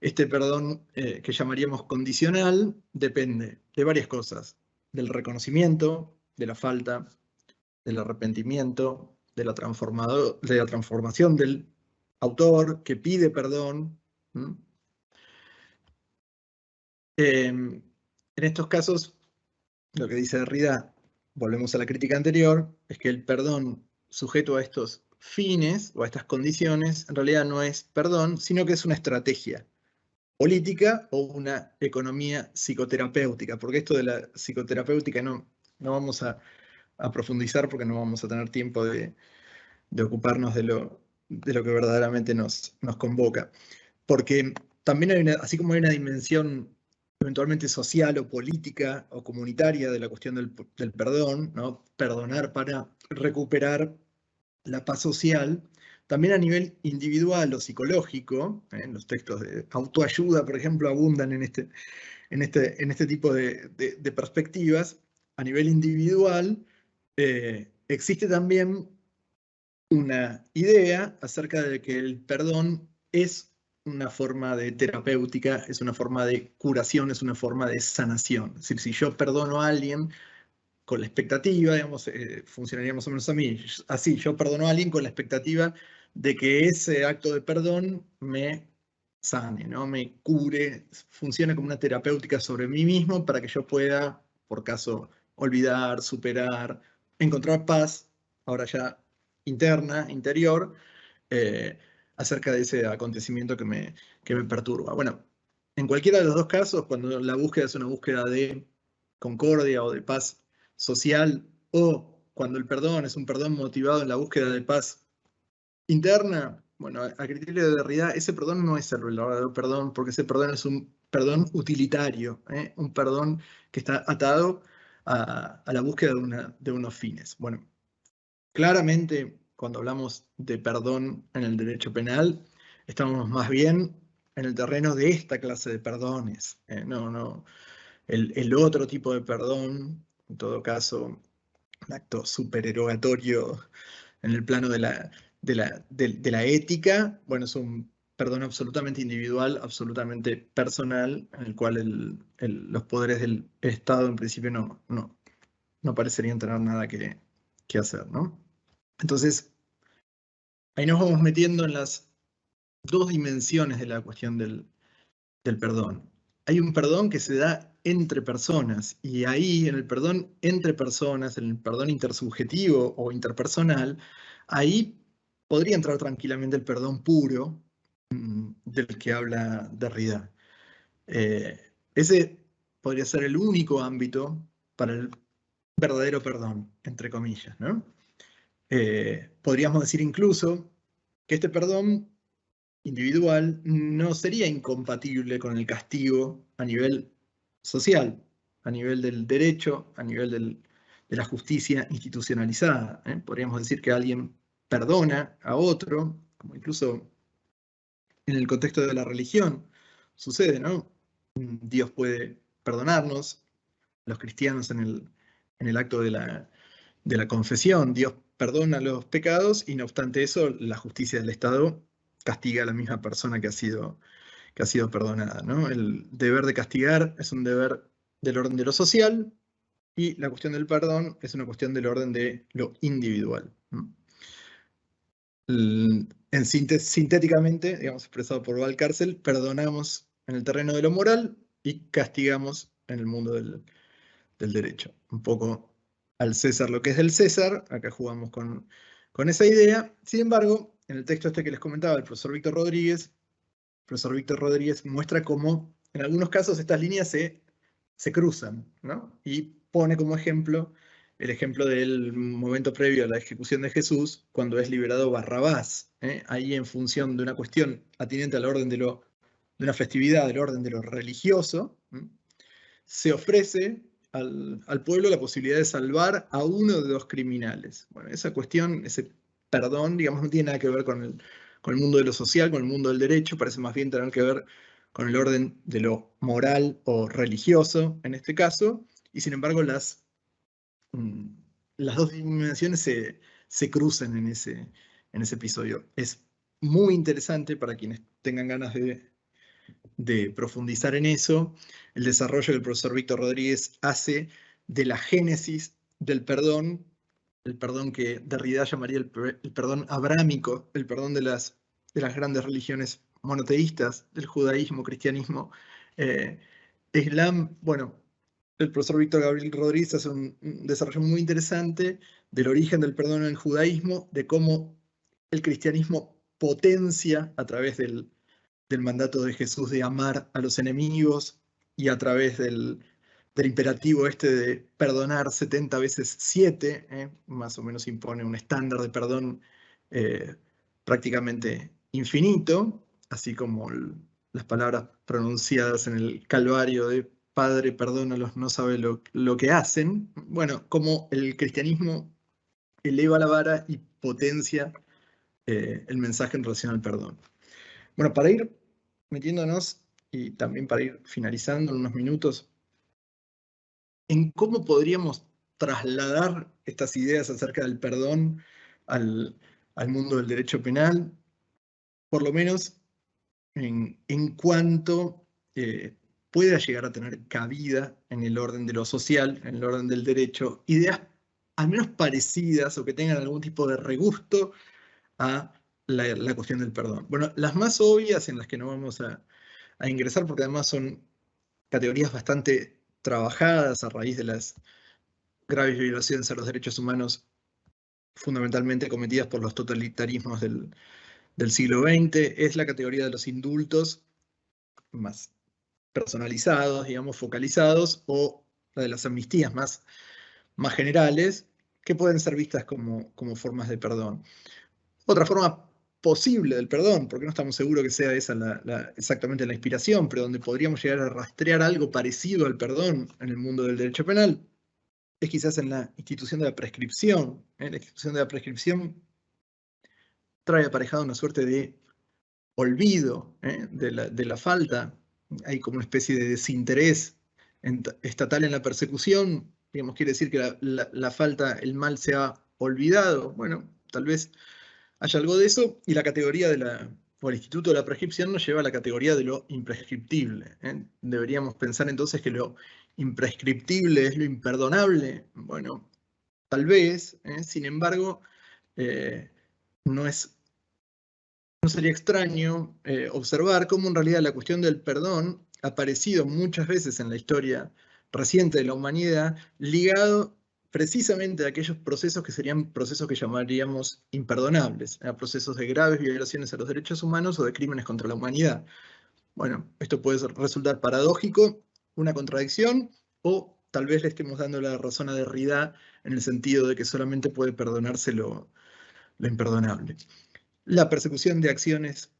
Este perdón que llamaríamos condicional depende de varias cosas: del reconocimiento, de la falta, del arrepentimiento, de la transformación del autor que pide perdón. En estos casos, lo que dice Derrida, volvemos a la crítica anterior, es que el perdón sujeto a estos fines o a estas condiciones en realidad no es perdón, sino que es una estrategia política o una economía psicoterapéutica, porque esto de la psicoterapéutica no vamos a profundizar porque no vamos a tener tiempo de ocuparnos de lo que verdaderamente nos convoca. Porque también hay así como hay una dimensión eventualmente social o política o comunitaria de la cuestión del perdón, ¿no? Perdonar para recuperar la paz social, también a nivel individual o psicológico, en los textos de autoayuda, por ejemplo, abundan en este tipo de perspectivas. A nivel individual, existe también una idea acerca de que el perdón es una forma de terapéutica, es una forma de curación, es una forma de sanación. Es decir, si yo perdono a alguien con la expectativa, digamos, funcionaría más o menos así, yo perdono a alguien con la expectativa de que ese acto de perdón me sane, ¿no? Me cure, funcione como una terapéutica sobre mí mismo para que yo pueda, por caso, olvidar, superar, encontrar paz, ahora ya interna, interior, eh, acerca de ese acontecimiento que me perturba. Bueno, en cualquiera de los dos casos, cuando la búsqueda es una búsqueda de concordia o de paz social, o cuando el perdón es un perdón motivado en la búsqueda de paz interna, bueno, a criterio de Derrida, ese perdón no es el verdadero perdón, porque ese perdón es un perdón utilitario, un perdón que está atado a la búsqueda de unos fines. Bueno, claramente, cuando hablamos de perdón en el derecho penal, estamos más bien en el terreno de esta clase de perdones. No, el otro tipo de perdón, en todo caso, un acto supererogatorio en el plano de la ética, bueno, es un perdón absolutamente individual, absolutamente personal, en el cual los poderes del Estado en principio no parecerían tener nada que hacer, ¿no? Entonces, ahí nos vamos metiendo en las dos dimensiones de la cuestión del perdón. Hay un perdón que se da entre personas, y ahí en el perdón entre personas, en el perdón intersubjetivo o interpersonal, ahí podría entrar tranquilamente el perdón puro del que habla Derrida. Ese podría ser el único ámbito para el verdadero perdón, entre comillas, ¿no? Podríamos decir incluso que este perdón individual no sería incompatible con el castigo a nivel social, a nivel del derecho, a nivel de la justicia institucionalizada. Podríamos decir que alguien perdona a otro, como incluso en el contexto de la religión sucede, ¿no? Dios puede perdonarnos, los cristianos en el acto de la confesión, Dios perdona los pecados y no obstante eso, la justicia del Estado castiga a la misma persona que ha sido perdonada, ¿no? El deber de castigar es un deber del orden de lo social y la cuestión del perdón es una cuestión del orden de lo individual. Sintéticamente, digamos, expresado por Valcárcel, perdonamos en el terreno de lo moral y castigamos en el mundo del derecho. Un poco al César lo que es del César, acá jugamos con esa idea. Sin embargo, en el texto este que les comentaba, el profesor Víctor Rodríguez muestra cómo en algunos casos estas líneas se cruzan, ¿no? Y pone como ejemplo el ejemplo del momento previo a la ejecución de Jesús, cuando es liberado Barrabás, ahí en función de una cuestión atinente al orden de una festividad, del orden de lo religioso, se ofrece al pueblo la posibilidad de salvar a uno de los criminales. Bueno, esa cuestión, ese perdón, digamos, no tiene nada que ver con el mundo de lo social, con el mundo del derecho, parece más bien tener que ver con el orden de lo moral o religioso, en este caso, y sin embargo las dos dimensiones se cruzan en ese episodio. Es muy interesante para quienes tengan ganas de profundizar en eso, el desarrollo que el profesor Víctor Rodríguez hace de la génesis del perdón, el perdón que Derrida llamaría el perdón abrámico, el perdón de las grandes religiones monoteístas, del judaísmo, cristianismo, islam. Bueno, el profesor Víctor Gabriel Rodríguez hace un desarrollo muy interesante del origen del perdón en el judaísmo, de cómo el cristianismo potencia a través del mandato de Jesús de amar a los enemigos y a través del imperativo este de perdonar 70 veces 7, más o menos impone un estándar de perdón prácticamente infinito, así como las palabras pronunciadas en el Calvario de Padre, perdónalos, no sabe lo que hacen. Bueno, como el cristianismo eleva la vara y potencia el mensaje en relación al perdón. Bueno, para ir metiéndonos y también para ir finalizando en unos minutos, en cómo podríamos trasladar estas ideas acerca del perdón al mundo del derecho penal, por lo menos en cuanto pueda llegar a tener cabida en el orden de lo social, en el orden del derecho, ideas al menos parecidas o que tengan algún tipo de regusto a la cuestión del perdón. Bueno, las más obvias en las que no vamos a ingresar, porque además son categorías bastante trabajadas a raíz de las graves violaciones a los derechos humanos, fundamentalmente cometidas por los totalitarismos del siglo XX, es la categoría de los indultos más personalizados, digamos, focalizados, o la de las amnistías más generales, que pueden ser vistas como formas de perdón. Otra forma posible del perdón, porque no estamos seguros que sea esa exactamente la inspiración, pero donde podríamos llegar a rastrear algo parecido al perdón en el mundo del derecho penal, es quizás en la institución de la prescripción. La institución de la prescripción trae aparejado una suerte de olvido de la falta. Hay como una especie de desinterés estatal en la persecución. Digamos, quiere decir que la falta, el mal se ha olvidado. Bueno, tal vez haya algo de eso, y la categoría o el instituto de la prescripción nos lleva a la categoría de lo imprescriptible. Deberíamos pensar entonces que lo imprescriptible es lo imperdonable. Bueno, tal vez, sin embargo, no es no sería extraño observar cómo en realidad la cuestión del perdón ha aparecido muchas veces en la historia reciente de la humanidad, ligado precisamente a aquellos procesos que serían procesos que llamaríamos imperdonables, procesos de graves violaciones a los derechos humanos o de crímenes contra la humanidad. Bueno, esto puede resultar paradójico, una contradicción, o tal vez le estemos dando la razón a Derrida en el sentido de que solamente puede perdonarse lo imperdonable. La persecución de acciones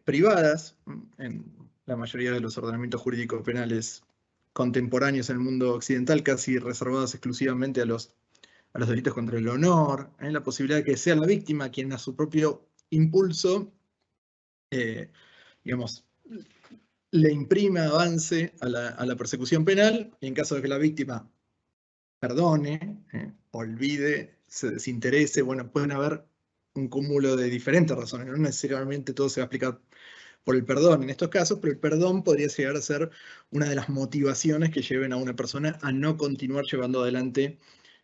privadas, en la mayoría de los ordenamientos jurídicos penales contemporáneos en el mundo occidental, casi reservados exclusivamente a los delitos contra el honor, la posibilidad de que sea la víctima quien a su propio impulso, digamos, le imprime avance a la persecución penal, y en caso de que la víctima perdone, olvide, se desinterese, bueno, pueden haber un cúmulo de diferentes razones, no necesariamente todo se va a aplicar por el perdón en estos casos, pero el perdón podría llegar a ser una de las motivaciones que lleven a una persona a no continuar llevando adelante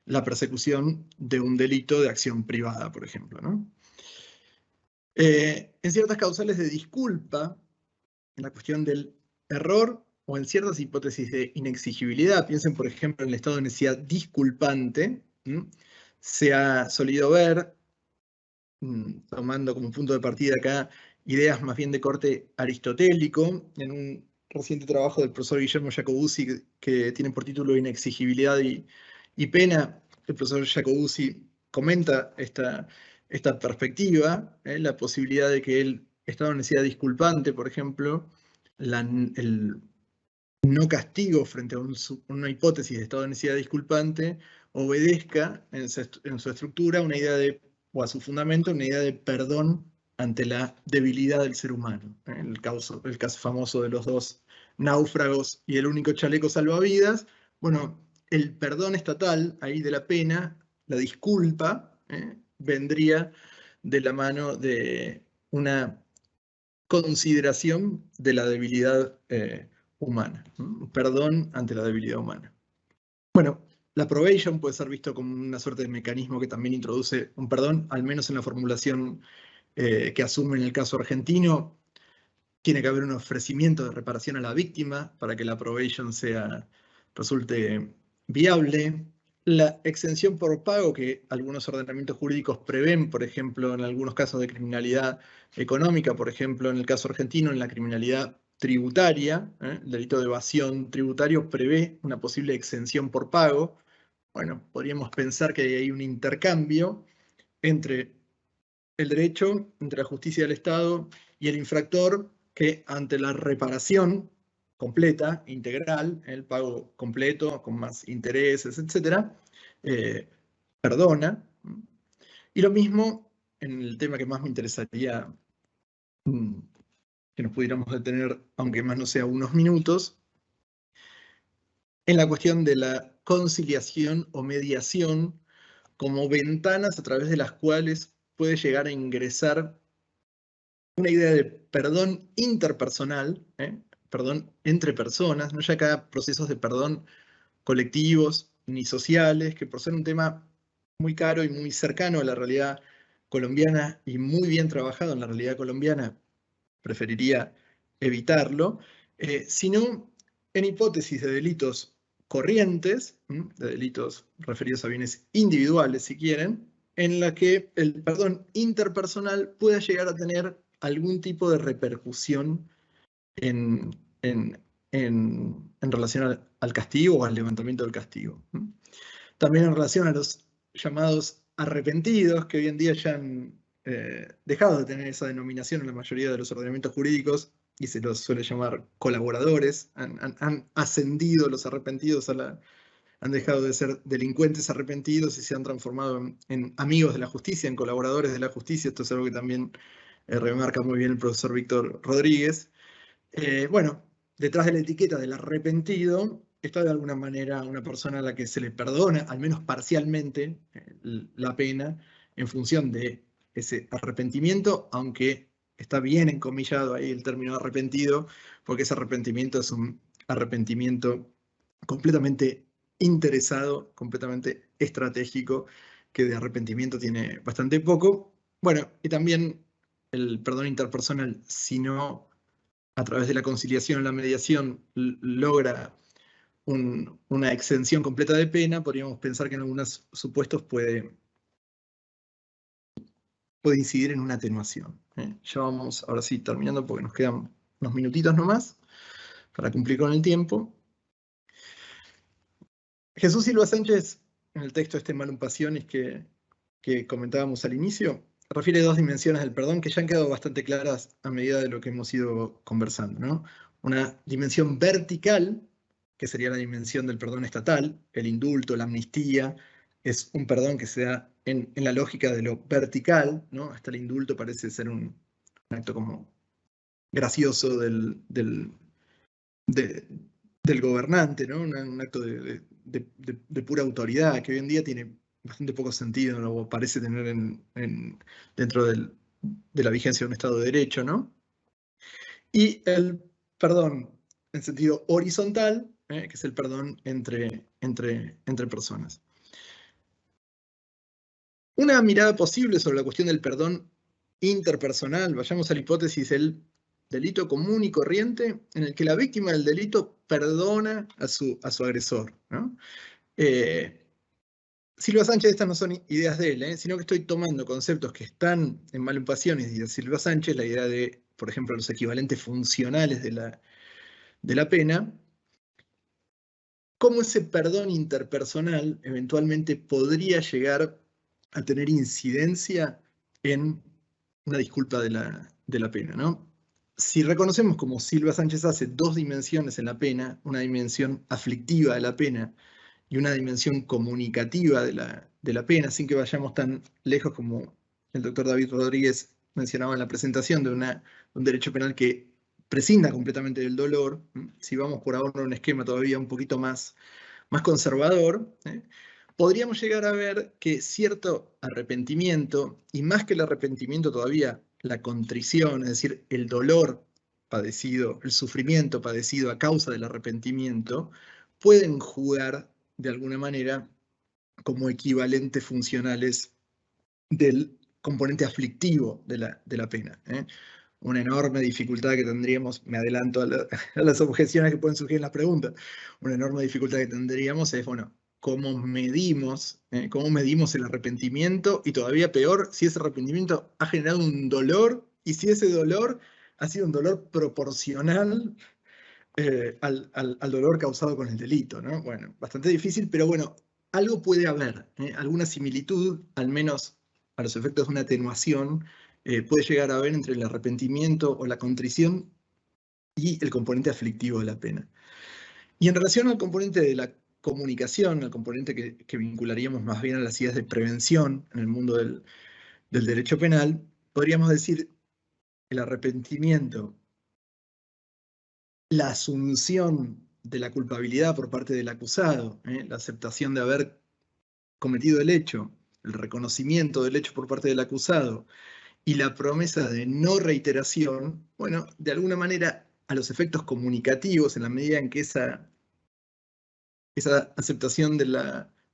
la persecución de un delito de acción privada, por ejemplo, ¿no? En ciertas causales de disculpa, en la cuestión del error o en ciertas hipótesis de inexigibilidad, piensen por ejemplo en el estado de necesidad disculpante, se ha solido ver, tomando como punto de partida acá ideas más bien de corte aristotélico, en un reciente trabajo del profesor Guillermo Jacobuzzi que tiene por título Inexigibilidad y Pena, el profesor Jacobuzzi comenta esta perspectiva, la posibilidad de que el estado de necesidad disculpante, por ejemplo, el no castigo frente a una hipótesis de estado de necesidad disculpante, obedezca en su estructura una idea de, o a su fundamento, una idea de perdón ante la debilidad del ser humano. El caso famoso de los dos náufragos y el único chaleco salvavidas. Bueno, el perdón estatal ahí de la pena, la disculpa, vendría de la mano de una consideración de la debilidad humana, perdón ante la debilidad humana. Bueno, la probation puede ser visto como una suerte de mecanismo que también introduce un perdón, al menos en la formulación que asume en el caso argentino. Tiene que haber un ofrecimiento de reparación a la víctima para que la probation resulte viable. La exención por pago que algunos ordenamientos jurídicos prevén, por ejemplo, en algunos casos de criminalidad económica, por ejemplo, en el caso argentino, en la criminalidad tributaria, el delito de evasión tributario prevé una posible exención por pago. Bueno, podríamos pensar que hay un intercambio entre el derecho, entre la justicia del Estado y el infractor, que ante la reparación completa, integral, el pago completo, con más intereses, etc., perdona. Y lo mismo en el tema que más me interesaría que nos pudiéramos detener, aunque más no sea unos minutos, en la cuestión de la conciliación o mediación como ventanas a través de las cuales puede llegar a ingresar una idea de perdón interpersonal, perdón entre personas, no ya acá procesos de perdón colectivos ni sociales, que por ser un tema muy caro y muy cercano a la realidad colombiana y muy bien trabajado en la realidad colombiana, preferiría evitarlo, sino en hipótesis de delitos corrientes, de delitos referidos a bienes individuales, si quieren, en la que el perdón interpersonal pueda llegar a tener algún tipo de repercusión en relación al castigo o al levantamiento del castigo. También en relación a los llamados arrepentidos, que hoy en día ya han dejado de tener esa denominación en la mayoría de los ordenamientos jurídicos y se los suele llamar colaboradores. Han ascendido los arrepentidos han dejado de ser delincuentes arrepentidos y se han transformado en amigos de la justicia, en colaboradores de la justicia. Esto es algo que también remarca muy bien el profesor Víctor Rodríguez. Bueno, detrás de la etiqueta del arrepentido está de alguna manera una persona a la que se le perdona, al menos parcialmente, la pena en función de ese arrepentimiento, aunque está bien encomillado ahí el término arrepentido, porque ese arrepentimiento es un arrepentimiento completamente interesado, completamente estratégico, que de arrepentimiento tiene bastante poco. Bueno, y también el perdón interpersonal, sino a través de la conciliación o la mediación logra una exención completa de pena, podríamos pensar que en algunos supuestos puede incidir en una atenuación. Ya vamos, ahora sí, terminando porque nos quedan unos minutitos nomás para cumplir con el tiempo. Jesús Silva Sánchez, en el texto este Malum Passiones que comentábamos al inicio, refiere dos dimensiones del perdón que ya han quedado bastante claras a medida de lo que hemos ido conversando, ¿no? Una dimensión vertical, que sería la dimensión del perdón estatal, el indulto, la amnistía, es un perdón que se da en la lógica de lo vertical, ¿no? Hasta el indulto parece ser un acto como gracioso del gobernante, ¿no? Un acto de pura autoridad, que hoy en día tiene bastante poco sentido, ¿no? Parece tener dentro de la vigencia de un Estado de Derecho, ¿no? Y el perdón en sentido horizontal, que es el perdón entre personas. Una mirada posible sobre la cuestión del perdón interpersonal, vayamos a la hipótesis del delito común y corriente, en el que la víctima del delito perdona a su agresor, ¿no? Silva Sánchez, estas no son ideas de él, sino que estoy tomando conceptos que están en Malum Passiones y de Silva Sánchez, la idea de, por ejemplo, los equivalentes funcionales de la pena, cómo ese perdón interpersonal eventualmente podría llegar a tener incidencia en una disculpa de la pena, ¿no? Si reconocemos, como Silva Sánchez hace, dos dimensiones en la pena, una dimensión aflictiva de la pena y una dimensión comunicativa de la pena, sin que vayamos tan lejos como el doctor David Rodríguez mencionaba en la presentación de un derecho penal que prescinda completamente del dolor. Si vamos por ahora a un esquema todavía un poquito más conservador, podríamos llegar a ver que cierto arrepentimiento, y más que el arrepentimiento todavía, la contrición, es decir, el dolor padecido, el sufrimiento padecido a causa del arrepentimiento, pueden jugar de alguna manera como equivalentes funcionales del componente aflictivo de la pena. Una enorme dificultad que tendríamos, me adelanto a las objeciones que pueden surgir en las preguntas, una enorme dificultad que tendríamos es, bueno, ¿cómo medimos el arrepentimiento? Y todavía peor, si ese arrepentimiento ha generado un dolor y si ese dolor ha sido un dolor proporcional al dolor causado con el delito, ¿no? Bueno, bastante difícil, pero bueno, algo puede haber, alguna similitud, al menos a los efectos de una atenuación, puede llegar a haber entre el arrepentimiento o la contrición y el componente aflictivo de la pena. Y en relación al componente de la comunicación, al componente que vincularíamos más bien a las ideas de prevención en el mundo del derecho penal, podríamos decir el arrepentimiento, la asunción de la culpabilidad por parte del acusado, la aceptación de haber cometido el hecho, el reconocimiento del hecho por parte del acusado y la promesa de no reiteración, bueno, de alguna manera a los efectos comunicativos, en la medida en que esa aceptación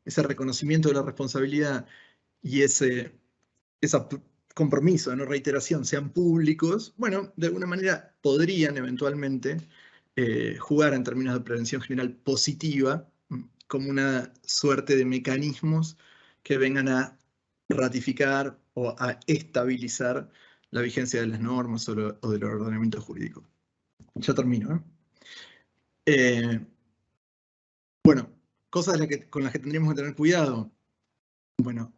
ese reconocimiento de la responsabilidad y ese compromiso de no reiteración sean públicos, bueno, de alguna manera podrían eventualmente jugar en términos de prevención general positiva como una suerte de mecanismos que vengan a ratificar o a estabilizar la vigencia de las normas o del ordenamiento jurídico. Ya termino. Bueno, cosas con las que tendríamos que tener cuidado. Bueno,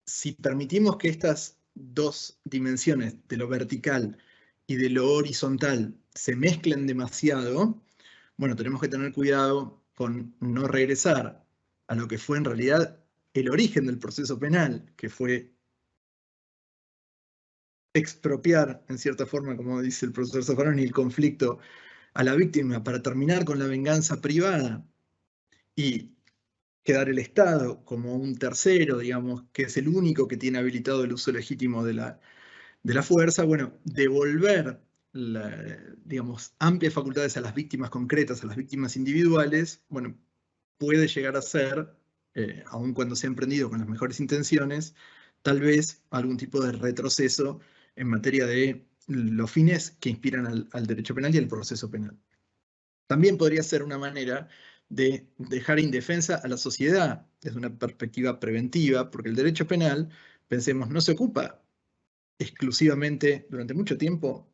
si permitimos que estas dos dimensiones, de lo vertical y de lo horizontal, se mezclen demasiado, bueno, tenemos que tener cuidado con no regresar a lo que fue en realidad el origen del proceso penal, que fue expropiar, en cierta forma, como dice el profesor Zaffaroni, el conflicto a la víctima para terminar con la venganza privada y quedar el Estado como un tercero, digamos, que es el único que tiene habilitado el uso legítimo de la fuerza, bueno, devolver, digamos, amplias facultades a las víctimas concretas, a las víctimas individuales, bueno, puede llegar a ser, aun cuando se ha emprendido con las mejores intenciones, tal vez algún tipo de retroceso en materia de los fines que inspiran al derecho penal y al proceso penal. También podría ser una manera de dejar indefensa a la sociedad desde una perspectiva preventiva, porque el derecho penal, pensemos, no se ocupa exclusivamente durante mucho tiempo,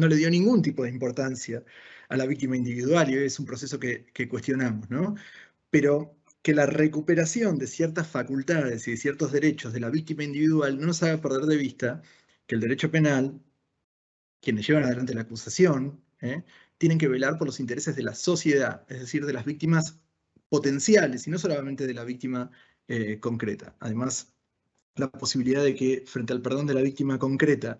no le dio ningún tipo de importancia a la víctima individual, y es un proceso que cuestionamos, ¿no? Pero que la recuperación de ciertas facultades y de ciertos derechos de la víctima individual no nos haga perder de vista que el derecho penal, quienes llevan adelante la acusación, tienen que velar por los intereses de la sociedad, es decir, de las víctimas potenciales y no solamente de la víctima concreta. Además, la posibilidad de que frente al perdón de la víctima concreta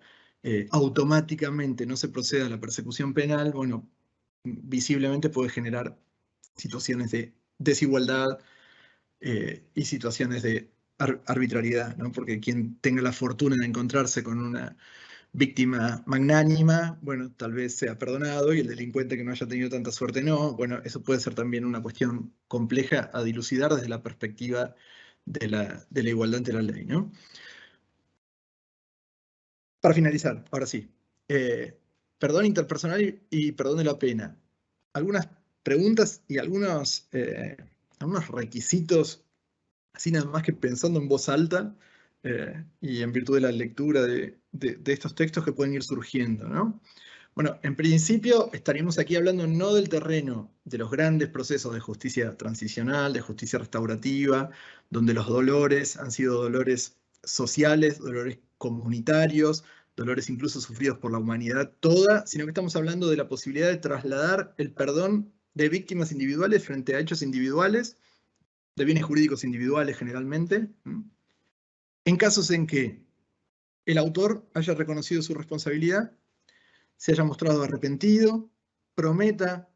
automáticamente no se proceda a la persecución penal, bueno, visiblemente puede generar situaciones de desigualdad y situaciones de arbitrariedad, ¿no? Porque quien tenga la fortuna de encontrarse con una víctima magnánima, bueno, tal vez sea perdonado, y el delincuente que no haya tenido tanta suerte no. Bueno, eso puede ser también una cuestión compleja a dilucidar desde la perspectiva de la igualdad ante la ley, ¿no? Para finalizar, ahora sí, perdón interpersonal y perdón de la pena. Algunas preguntas y algunos requisitos, así nada más que pensando en voz alta y en virtud de la lectura de estos textos que pueden ir surgiendo, ¿no? Bueno, en principio estaríamos aquí hablando no del terreno de los grandes procesos de justicia transicional, de justicia restaurativa, donde los dolores han sido dolores sociales, dolores comunitarios, dolores incluso sufridos por la humanidad toda, sino que estamos hablando de la posibilidad de trasladar el perdón de víctimas individuales frente a hechos individuales, de bienes jurídicos individuales generalmente, en casos en que el autor haya reconocido su responsabilidad, se haya mostrado arrepentido, prometa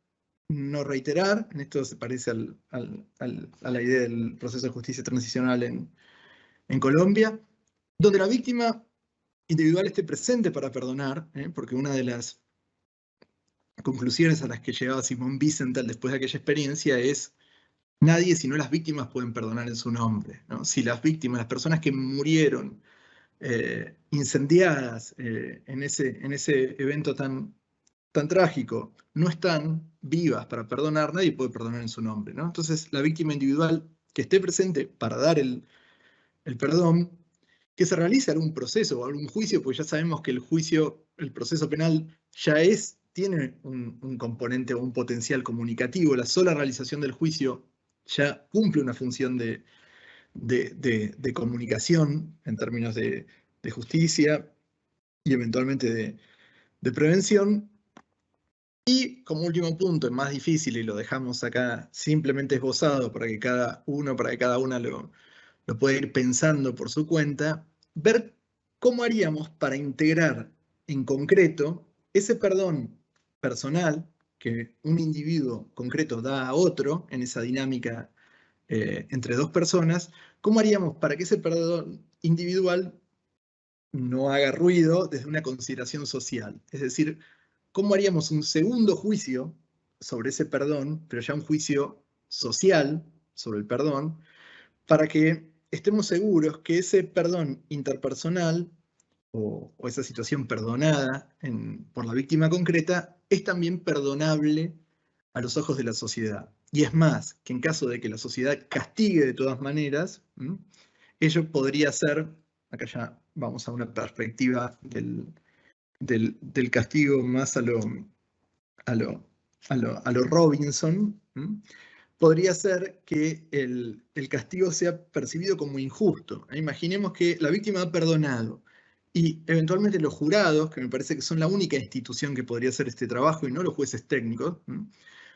no reiterar, en esto se parece a la idea del proceso de justicia transicional en Colombia, donde la víctima individual esté presente para perdonar, porque una de las conclusiones a las que llegaba Simón Wiesenthal después de aquella experiencia es: nadie sino las víctimas pueden perdonar en su nombre, ¿no? Si las víctimas, las personas que murieron incendiadas en ese evento tan trágico, no están vivas para perdonar, nadie puede perdonar en su nombre, ¿no? Entonces, la víctima individual que esté presente para dar el perdón, que se realice algún proceso o algún juicio, pues ya sabemos que el juicio, el proceso penal ya tiene un componente o un potencial comunicativo. La sola realización del juicio ya cumple una función de comunicación en términos de justicia y eventualmente de prevención. Y como último punto, más difícil, y lo dejamos acá simplemente esbozado para que cada una lo pueda ir pensando por su cuenta, ver cómo haríamos para integrar en concreto ese perdón personal que un individuo concreto da a otro en esa dinámica entre dos personas, cómo haríamos para que ese perdón individual no haga ruido desde una consideración social. Es decir, ¿cómo haríamos un segundo juicio sobre ese perdón, pero ya un juicio social sobre el perdón, para que estemos seguros que ese perdón interpersonal o esa situación perdonada por la víctima concreta es también perdonable a los ojos de la sociedad? Y es más, que en caso de que la sociedad castigue de todas maneras, ello podría ser, acá ya vamos a una perspectiva del castigo más a lo Robinson, podría ser que el castigo sea percibido como injusto. Imaginemos que la víctima ha perdonado y eventualmente los jurados, que me parece que son la única institución que podría hacer este trabajo y no los jueces técnicos,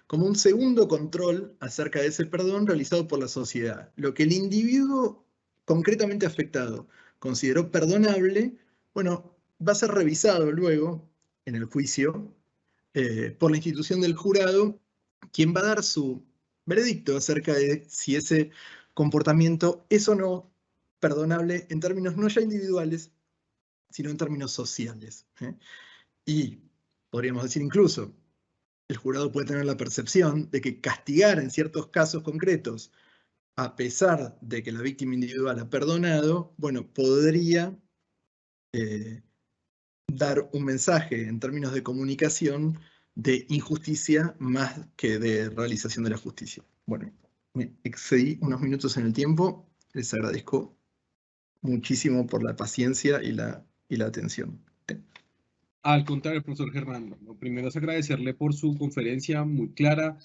como un segundo control acerca de ese perdón realizado por la sociedad. Lo que el individuo concretamente afectado consideró perdonable, bueno, va a ser revisado luego en el juicio por la institución del jurado, quien va a dar su veredicto acerca de si ese comportamiento es o no perdonable en términos no ya individuales, sino en términos sociales. Y podríamos decir incluso, el jurado puede tener la percepción de que castigar en ciertos casos concretos, a pesar de que la víctima individual ha perdonado, bueno, podría dar un mensaje en términos de comunicación de injusticia más que de realización de la justicia. Bueno, me excedí unos minutos en el tiempo, les agradezco muchísimo por la paciencia y la atención. Al contrario, profesor Germán, lo primero es agradecerle por su conferencia muy clara.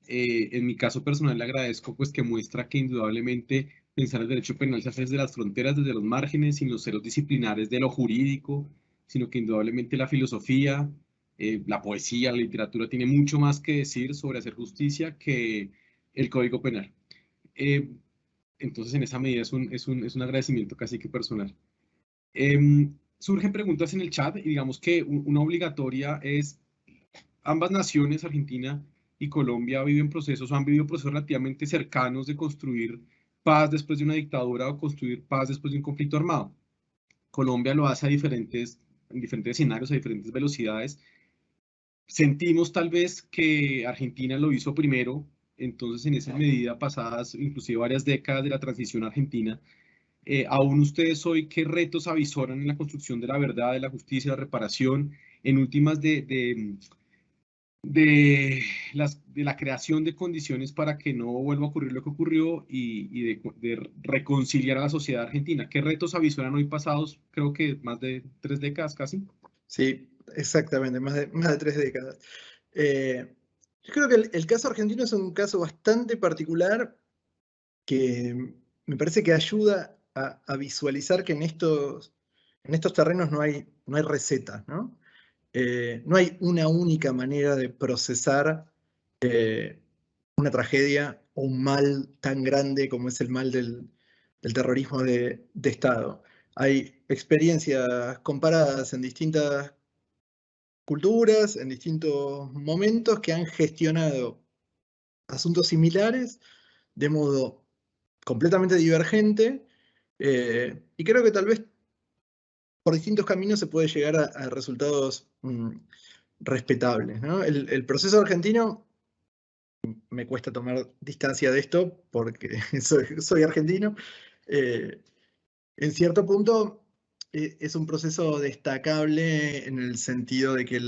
En mi caso personal le agradezco pues que muestra que indudablemente pensar el derecho penal se hace desde las fronteras, desde los márgenes, sin los ceros disciplinares de lo jurídico, sino que indudablemente la filosofía, la poesía, la literatura tiene mucho más que decir sobre hacer justicia que el Código Penal. Eh, entonces, en esa medida es un agradecimiento casi que personal. Surgen preguntas en el chat y digamos que una obligatoria es, ambas naciones, Argentina y Colombia, viven procesos o han vivido procesos relativamente cercanos de construir paz después de una dictadura o construir paz después de un conflicto armado. Colombia lo hace en diferentes escenarios, a diferentes velocidades. Sentimos tal vez que Argentina lo hizo primero, entonces en esa medida, pasadas inclusive varias décadas de la transición argentina, aún ustedes hoy, ¿qué retos avisoran en la construcción de la verdad, de la justicia, de la reparación, en últimas de la creación de condiciones para que no vuelva a ocurrir lo que ocurrió y de reconciliar a la sociedad argentina? ¿Qué retos avisoran hoy pasados, creo que más de 3 décadas casi? Sí, exactamente, más de 3 décadas. Yo creo que el caso argentino es un caso bastante particular que me parece que ayuda a visualizar que en estos terrenos no hay recetas, ¿no? No hay una única manera de procesar una tragedia o un mal tan grande como es el mal del terrorismo de Estado. Hay experiencias comparadas en distintas culturas, en distintos momentos, que han gestionado asuntos similares de modo completamente divergente, y creo que tal vez por distintos caminos se puede llegar a resultados respetables, ¿no? El proceso argentino, me cuesta tomar distancia de esto porque soy argentino, en cierto punto es un proceso destacable en el sentido de que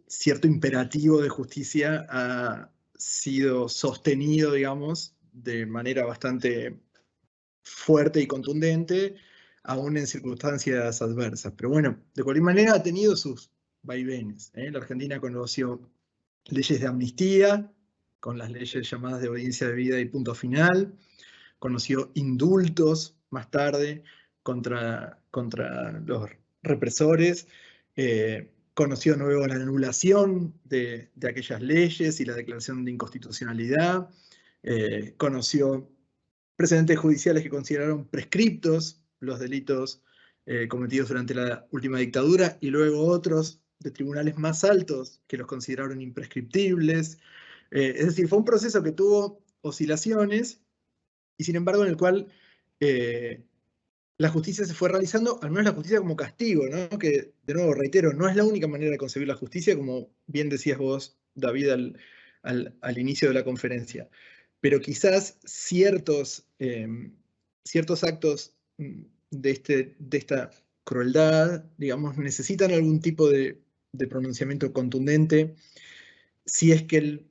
cierto imperativo de justicia ha sido sostenido, digamos, de manera bastante fuerte y contundente, aún en circunstancias adversas. Pero bueno, de cualquier manera ha tenido sus vaivenes. La Argentina conoció leyes de amnistía, con las leyes llamadas de obediencia debida y punto final, conoció indultos más tarde contra los represores, conoció luego la anulación de aquellas leyes y la declaración de inconstitucionalidad, conoció precedentes judiciales que consideraron prescriptos los delitos cometidos durante la última dictadura y luego otros de tribunales más altos que los consideraron imprescriptibles. Es decir, fue un proceso que tuvo oscilaciones y sin embargo en el cual la justicia se fue realizando, al menos la justicia como castigo, ¿no? Que, de nuevo, reitero, no es la única manera de concebir la justicia, como bien decías vos, David, al inicio de la conferencia. Pero quizás ciertos actos de esta crueldad, digamos, necesitan algún tipo de pronunciamiento contundente, si es que el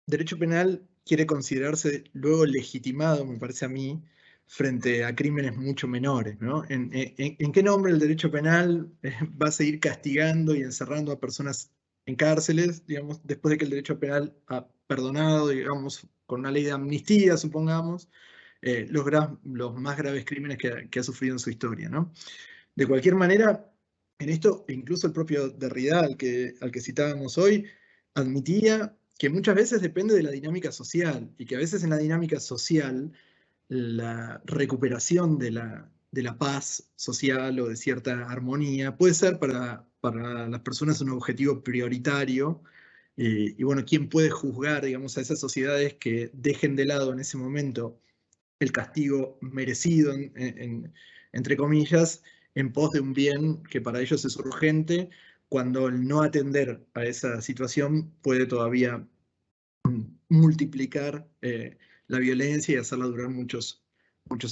derecho penal quiere considerarse luego legitimado, me parece a mí, frente a crímenes mucho menores, ¿no? ¿En qué nombre el derecho penal va a seguir castigando y encerrando a personas en cárceles, digamos, después de que el derecho penal ha perdonado, digamos, con una ley de amnistía, supongamos, los más graves crímenes que ha sufrido en su historia, ¿no? De cualquier manera, en esto, incluso el propio Derrida, al que citábamos hoy, admitía que muchas veces depende de la dinámica social y que a veces en la dinámica social la recuperación de la paz social o de cierta armonía puede ser para las personas un objetivo prioritario. Y bueno, ¿quién puede juzgar, digamos, a esas sociedades que dejen de lado en ese momento el castigo merecido, entre comillas, en pos de un bien que para ellos es urgente, cuando el no atender a esa situación puede todavía multiplicar la violencia y hacerla durar muchos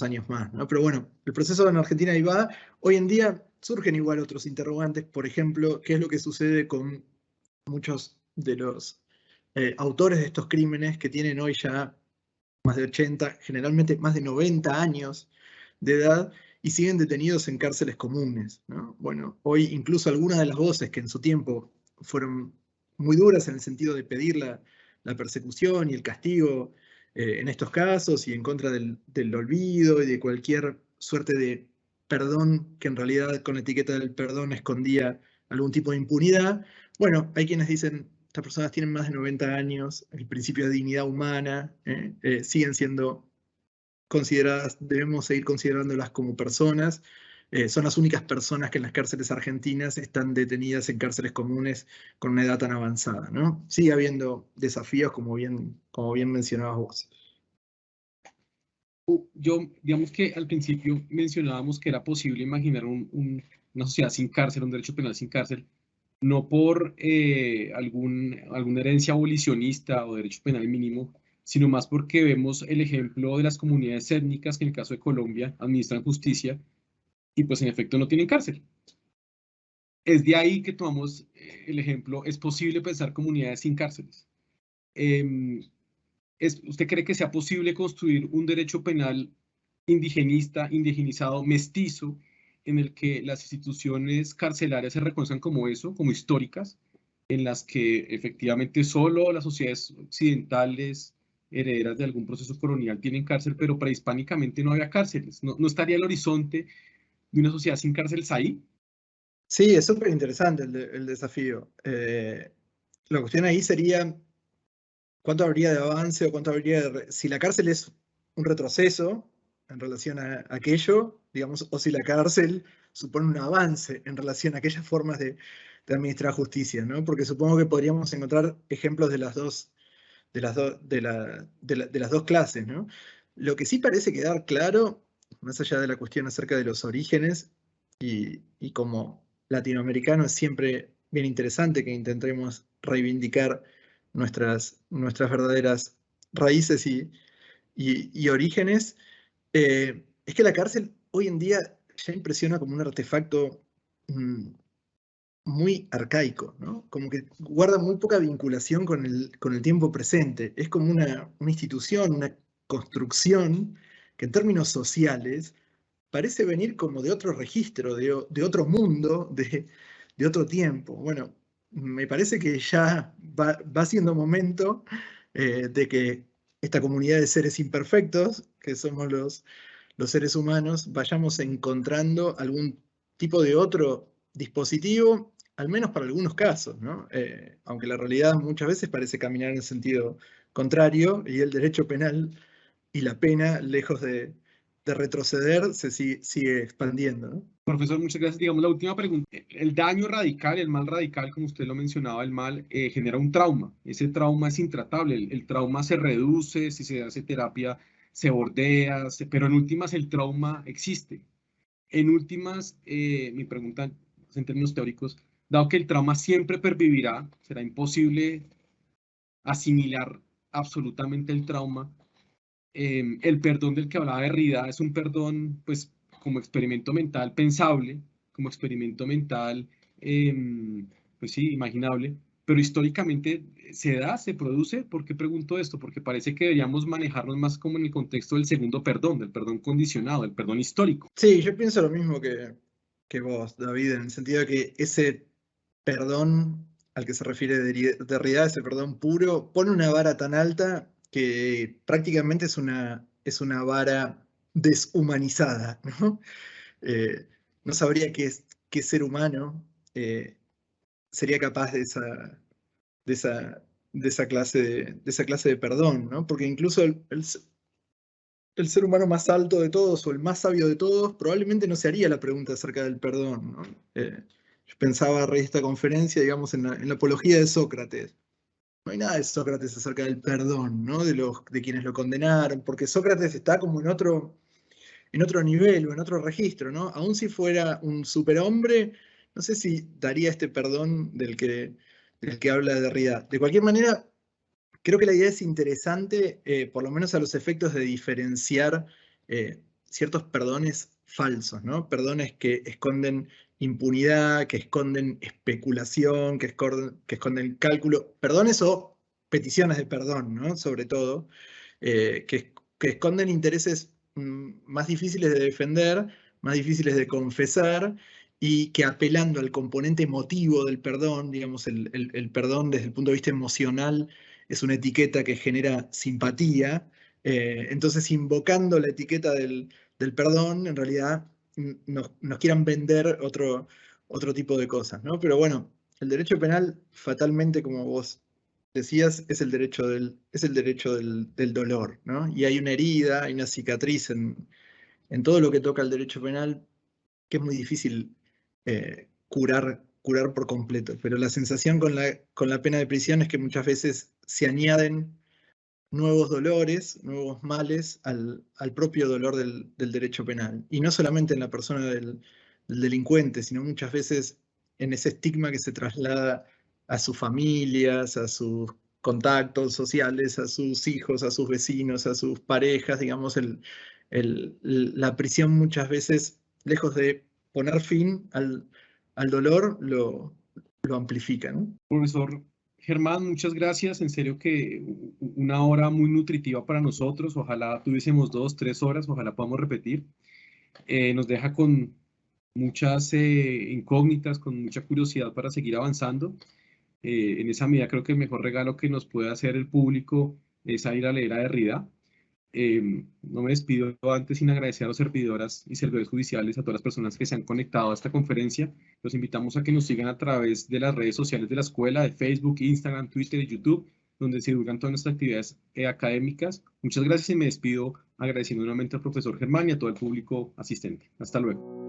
años más, ¿no? Pero bueno, el proceso en Argentina ahí va. Hoy en día surgen igual otros interrogantes, por ejemplo, ¿qué es lo que sucede con muchos de los autores de estos crímenes que tienen hoy ya más de 80, generalmente más de 90 años de edad y siguen detenidos en cárceles comunes, ¿no? Bueno, hoy incluso algunas de las voces que en su tiempo fueron muy duras en el sentido de pedir la persecución y el castigo en estos casos y en contra del olvido y de cualquier suerte de perdón que en realidad con la etiqueta del perdón escondía algún tipo de impunidad. Bueno, hay quienes dicen, estas personas tienen más de 90 años, el principio de dignidad humana, siguen siendo consideradas, debemos seguir considerándolas como personas. Son las únicas personas que en las cárceles argentinas están detenidas en cárceles comunes con una edad tan avanzada, ¿no? Sigue habiendo desafíos, como bien mencionabas vos. Digamos que al principio mencionábamos que era posible imaginar una sociedad sin cárcel, un derecho penal sin cárcel, no por alguna herencia abolicionista o derecho penal mínimo, sino más porque vemos el ejemplo de las comunidades étnicas que en el caso de Colombia administran justicia y pues en efecto no tienen cárcel. Es de ahí que tomamos el ejemplo, es posible pensar comunidades sin cárceles. ¿Usted cree que sea posible construir un derecho penal indigenista, indigenizado, mestizo, en el que las instituciones carcelarias se reconozcan como eso, como históricas, en las que efectivamente solo las sociedades occidentales herederas de algún proceso colonial tienen cárcel, pero prehispánicamente no había cárceles? ¿No estaría el horizonte de una sociedad sin cárceles ahí? Sí, es súper interesante el desafío. La cuestión ahí sería cuánto habría de avance o cuánto habría de... Si la cárcel es un retroceso en relación a aquello, digamos, o si la cárcel supone un avance en relación a aquellas formas de administrar justicia, ¿no? Porque supongo que podríamos encontrar ejemplos de las dos, de las dos clases, ¿no? Lo que sí parece quedar claro, más allá de la cuestión acerca de los orígenes, y como latinoamericano es siempre bien interesante que intentemos reivindicar nuestras verdaderas raíces y orígenes, es que la cárcel hoy en día ya impresiona como un artefacto muy arcaico, ¿no? Como que guarda muy poca vinculación con el tiempo presente. Es como una institución, una construcción que en términos sociales parece venir como de otro registro, de otro mundo, de otro tiempo. Bueno, me parece que ya va siendo momento de que esta comunidad de seres imperfectos, que somos los seres humanos, vayamos encontrando algún tipo de otro dispositivo, al menos para algunos casos, ¿no? Aunque la realidad muchas veces parece caminar en el sentido contrario y el derecho penal y la pena, lejos de retroceder, se sigue expandiendo, ¿no? Profesor, muchas gracias. Digamos, la última pregunta. El daño radical, el mal radical, como usted lo mencionaba, el mal genera un trauma. Ese trauma es intratable. El trauma se reduce, si se hace terapia, se bordea, pero en últimas el trauma existe. En últimas, mi pregunta en términos teóricos, dado que el trauma siempre pervivirá, será imposible asimilar absolutamente el trauma. El perdón del que hablaba Derrida es un perdón, pues, como experimento mental pensable, como experimento mental, pues sí, imaginable, pero históricamente se da, se produce. ¿Por qué pregunto esto? Porque parece que deberíamos manejarnos más como en el contexto del segundo perdón, del perdón condicionado, del perdón histórico. Sí, yo pienso lo mismo que vos, David, en el sentido de que ese perdón al que se refiere Derrida, ese perdón puro, pone una vara tan alta que prácticamente es una vara deshumanizada, ¿no? No sabría qué ser humano sería capaz de esa, de esa clase de perdón, ¿no? Porque incluso el ser humano más alto de todos o el más sabio de todos probablemente no se haría la pregunta acerca del perdón, ¿no? Yo pensaba a raíz de esta conferencia, digamos, en la apología de Sócrates. No hay nada de Sócrates acerca del perdón, ¿no? De quienes lo condenaron, porque Sócrates está como en otro nivel o en otro registro, ¿no? Aun si fuera un superhombre, no sé si daría este perdón del que habla Derrida. De cualquier manera, creo que la idea es interesante, por lo menos a los efectos de diferenciar ciertos perdones falsos, ¿no? Perdones que esconden impunidad, que esconden especulación, que esconden cálculo, perdones o peticiones de perdón, ¿no? Sobre todo, que esconden intereses más difíciles de defender, más difíciles de confesar, y que apelando al componente emotivo del perdón, digamos, el perdón desde el punto de vista emocional es una etiqueta que genera simpatía, entonces invocando la etiqueta del perdón, en realidad nos quieran vender otro tipo de cosas, ¿no? Pero bueno, el derecho penal fatalmente, como vos decías, es el derecho del dolor, ¿no? Y hay una herida, hay una cicatriz en todo lo que toca al derecho penal que es muy difícil curar por completo. Pero la sensación con la pena de prisión es que muchas veces se añaden nuevos dolores, nuevos males al propio dolor del derecho penal. Y no solamente en la persona del delincuente, sino muchas veces en ese estigma que se traslada a sus familias, a sus contactos sociales, a sus hijos, a sus vecinos, a sus parejas, digamos, la prisión muchas veces, lejos de poner fin al dolor, lo amplifica, ¿no? Profesor Germán, muchas gracias. En serio que una hora muy nutritiva para nosotros. Ojalá tuviésemos 2, 3 horas, ojalá podamos repetir. Nos deja con muchas incógnitas, con mucha curiosidad para seguir avanzando. En esa medida creo que el mejor regalo que nos puede hacer el público es ir a leer a Derrida. No me despido antes sin agradecer a los servidoras y servidores judiciales, a todas las personas que se han conectado a esta conferencia. Los invitamos a que nos sigan a través de las redes sociales de la escuela, de Facebook, Instagram, Twitter y YouTube, donde se divulgan todas nuestras actividades académicas. Muchas gracias y me despido agradeciendo nuevamente al profesor Germán y a todo el público asistente. Hasta luego.